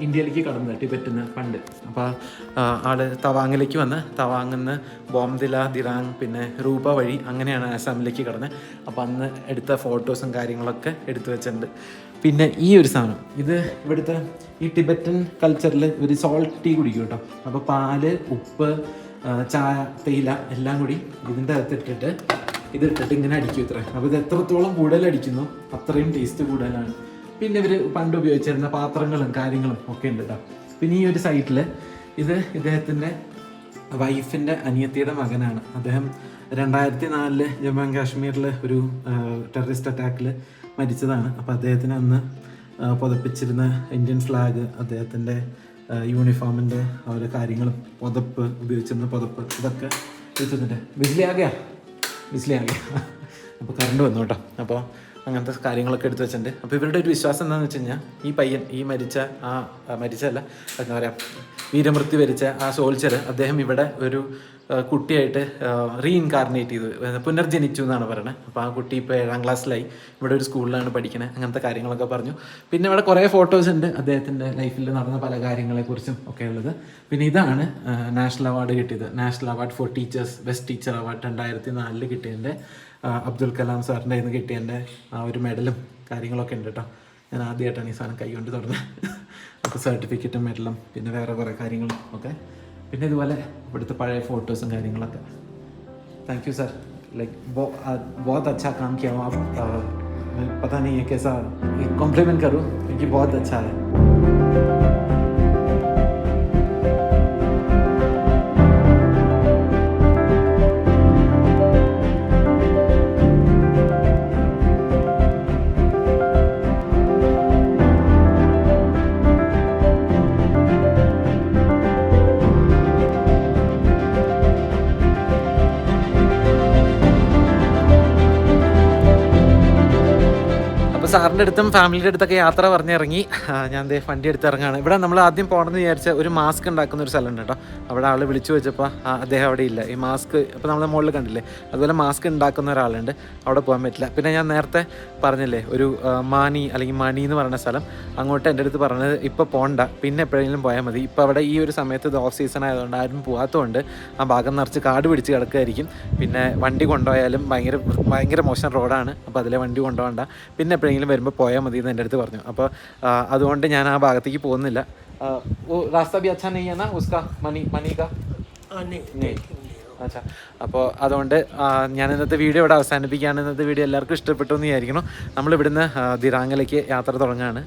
ഇന്ത്യയിലേക്ക് കടന്നത്, ടിബറ്റിന്ന് പണ്ട്. അപ്പോൾ ആള് തവാങ്ങിലേക്ക് വന്ന് തവാങ്ങിന്ന് ബോംദില, ദിറാങ്, പിന്നെ രൂപ വഴി അങ്ങനെയാണ് ആസാമിലേക്ക് കടന്നത്. അപ്പോൾ അന്ന് എടുത്ത ഫോട്ടോസും കാര്യങ്ങളൊക്കെ എടുത്തു വെച്ചിട്ടുണ്ട്. പിന്നെ ഈ ഒരു സാധനം, ഇത് ഇവിടുത്തെ ഈ ടിബറ്റൻ കൾച്ചറിൽ ഒരു സോൾട്ട് ടീ കുടിക്കും കേട്ടോ. അപ്പോൾ പാല്, ഉപ്പ്, ചായ, തേയില എല്ലാം കൂടി ഇതിൻ്റെ അകത്തിട്ടിട്ട് ഇതിട്ടിട്ട് ഇങ്ങനെ അടിക്കും ഇത്ര. അപ്പോൾ ഇത് എത്രത്തോളം കൂടുതൽ അടിക്കുന്നു അത്രയും ടേസ്റ്റ് കൂടുതലാണ്. പിന്നെ ഇവർ പണ്ട് ഉപയോഗിച്ചിരുന്ന പാത്രങ്ങളും കാര്യങ്ങളും ഒക്കെ ഉണ്ട് കേട്ടോ. പിന്നെ ഈ ഒരു സൈറ്റിൽ ഇത് ഇദ്ദേഹത്തിൻ്റെ വൈഫിൻ്റെ അനിയത്തിയുടെ മകനാണ്. അദ്ദേഹം 2004 ജമ്മു ആൻഡ് കാശ്മീരിൽ ഒരു ടെററിസ്റ്റ് അറ്റാക്കിൽ മരിച്ചതാണ്. അപ്പോൾ അദ്ദേഹത്തിന് അന്ന് പുതപ്പിച്ചിരുന്ന ഇന്ത്യൻ ഫ്ലാഗ്, അദ്ദേഹത്തിൻ്റെ യൂണിഫോമിൻ്റെ ഓരോ കാര്യങ്ങളും പുതപ്പ് ഉപയോഗിച്ചിരുന്ന പുതപ്പ് ഇതൊക്കെ വെച്ചിട്ടുണ്ട്. ബിസ്ലിയാകെയാ അപ്പോൾ കറണ്ട് വന്നു കേട്ടോ. അപ്പോൾ അങ്ങനത്തെ കാര്യങ്ങളൊക്കെ എടുത്ത് വെച്ചിട്ടുണ്ട്. അപ്പോൾ ഇവരുടെ ഒരു വിശ്വാസം എന്താണെന്ന് വെച്ച് കഴിഞ്ഞാൽ ഈ പയ്യൻ, ഈ മരിച്ചല്ല എന്താ പറയുക വീരമൃത്യു വരിച്ച ആ സോൾജർ, അദ്ദേഹം ഇവിടെ ഒരു കുട്ടിയായിട്ട് റീഇൻകാർണേറ്റ് ചെയ്തു, പുനർജനിച്ചു എന്നാണ് പറയുന്നത്. അപ്പോൾ ആ കുട്ടി ഇപ്പോൾ 7ാം ക്ലാസ്സിലായി, ഇവിടെ ഒരു സ്കൂളിലാണ് പഠിക്കുന്നത്. അങ്ങനത്തെ കാര്യങ്ങളൊക്കെ പറഞ്ഞു. പിന്നെ ഇവിടെ കുറേ ഫോട്ടോസ് ഉണ്ട് അദ്ദേഹത്തിൻ്റെ ലൈഫിൽ നടന്ന പല കാര്യങ്ങളെക്കുറിച്ചും ഒക്കെ ഉള്ളത്. പിന്നെ ഇതാണ് നാഷണൽ അവാർഡ് കിട്ടിയത്, national award for teachers, best teacher award 2004 കിട്ടിയതിൻ്റെ അബ്ദുൽ കലാം സാറിൻ്റെ കയ്യിൽ നിന്ന് കിട്ടിയതിൻ്റെ ആ ഒരു മെഡലും കാര്യങ്ങളൊക്കെ ഉണ്ട് കേട്ടോ. ഞാൻ ആദ്യമായിട്ടാണ് ഈ സാധനം കൈകൊണ്ട് തുടങ്ങുന്നത്. അപ്പോൾ സർട്ടിഫിക്കറ്റും മെഡലും പിന്നെ വേറെ കുറേ കാര്യങ്ങളും ഒക്കെ. പിന്നെ ഇതുപോലെ ഇവിടുത്തെ പഴയ ഫോട്ടോസും കാര്യങ്ങളൊക്കെ. താങ്ക് യു സർ, लाइक बहुत अच्छा काम किया हो आप। पता नहीं है कैसा कॉम्प्लीमेंट करूँ क्योंकि बहुत अच्छा है। സാറിൻ്റെ അടുത്തും ഫാമിലിയുടെ അടുത്തൊക്കെ യാത്ര പറഞ്ഞിറങ്ങി ഞാൻ വണ്ടി എടുത്ത് ഇറങ്ങുകയാണ്. ഇവിടെ നമ്മൾ ആദ്യം പോകണമെന്ന് വിചാരിച്ച ഒരു മാസ്ക് ഉണ്ടാക്കുന്ന ഒരു സ്ഥലമുണ്ട് കേട്ടോ. അവിടെ ആൾ വിളിച്ചു വെച്ചപ്പോൾ അദ്ദേഹം അവിടെ ഇല്ല. ഈ മാസ്ക് ഇപ്പോൾ നമ്മൾ മുകളിൽ കണ്ടില്ലേ, അതുപോലെ മാസ്ക് ഉണ്ടാക്കുന്ന ഒരാളുണ്ട്, അവിടെ പോകാൻ പറ്റില്ല. പിന്നെ ഞാൻ നേരത്തെ പറഞ്ഞില്ലേ ഒരു മണി എന്ന് പറയുന്ന സ്ഥലം, അങ്ങോട്ട് എൻ്റെ അടുത്ത് പറഞ്ഞത് ഇപ്പോൾ പോകണ്ട, പിന്നെ എപ്പോഴെങ്കിലും പോയാൽ മതി. ഇപ്പോൾ അവിടെ ഈ ഒരു സമയത്ത് ഇത് ഓഫ് സീസൺ ആയതുകൊണ്ട് ആരും പോകാത്തതുകൊണ്ട് ആ ഭാഗം നിറച്ച് കാട് പിടിച്ച് കിടക്കുമായിരിക്കും. പിന്നെ വണ്ടി കൊണ്ടുപോയാലും ഭയങ്കര മോശം റോഡാണ്, അപ്പോൾ അതിലെ വണ്ടി കൊണ്ടുപോകണ്ട, പിന്നെ എപ്പോഴെങ്കിലും വരുമ്പോൾ പോയാൽ മതി എന്ന് എൻ്റെ അടുത്ത് പറഞ്ഞു. അപ്പോൾ അതുകൊണ്ട് ഞാൻ ആ ഭാഗത്തേക്ക് പോകുന്നില്ല. രാസ്ത ബി അച്ഛാ നെയ്യാ ഉസ്കാ മണി കാ അച്ഛാ. അപ്പോൾ അതുകൊണ്ട് ഞാൻ ഇന്നത്തെ വീഡിയോ ഇവിടെ അവസാനിപ്പിക്കുകയാണ്. ഇന്നത്തെ വീഡിയോ എല്ലാവർക്കും ഇഷ്ടപ്പെട്ടു എന്ന് വിചാരിക്കണം. നമ്മളിവിടുന്ന് ദിറാങ്ങിലേക്ക് യാത്ര തുടങ്ങുകയാണ്.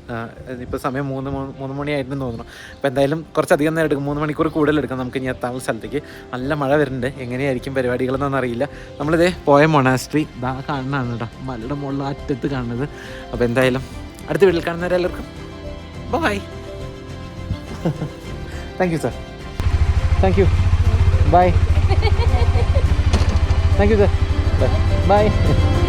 ഇപ്പോൾ സമയം 3 മണിയായിട്ടുണ്ടെന്ന് തോന്നുന്നു. അപ്പോൾ എന്തായാലും കുറച്ചധികം നേരം എടുക്കും, 3 മണിക്കൂർ കൂടുതൽ എടുക്കും നമുക്ക് ഇനി എത്താനുള്ള സ്ഥലത്തേക്ക്. നല്ല മഴ വരുന്നുണ്ട്, എങ്ങനെയായിരിക്കും പരിപാടികളെന്നൊന്നും അറിയില്ല. നമ്മളിതേ പോയ മൊണാസ്ട്രി ഇതാ കാണുന്നതാണ് കേട്ടോ, മലയുടെ മുകളിൽ അറ്റത്ത് കാണുന്നത്. അപ്പോൾ എന്തായാലും അടുത്ത വീട്ടിൽ കാണുന്നവരെല്ലാവർക്കും bye. Thank you sir, thank you, bye. Thank you sir. Bye.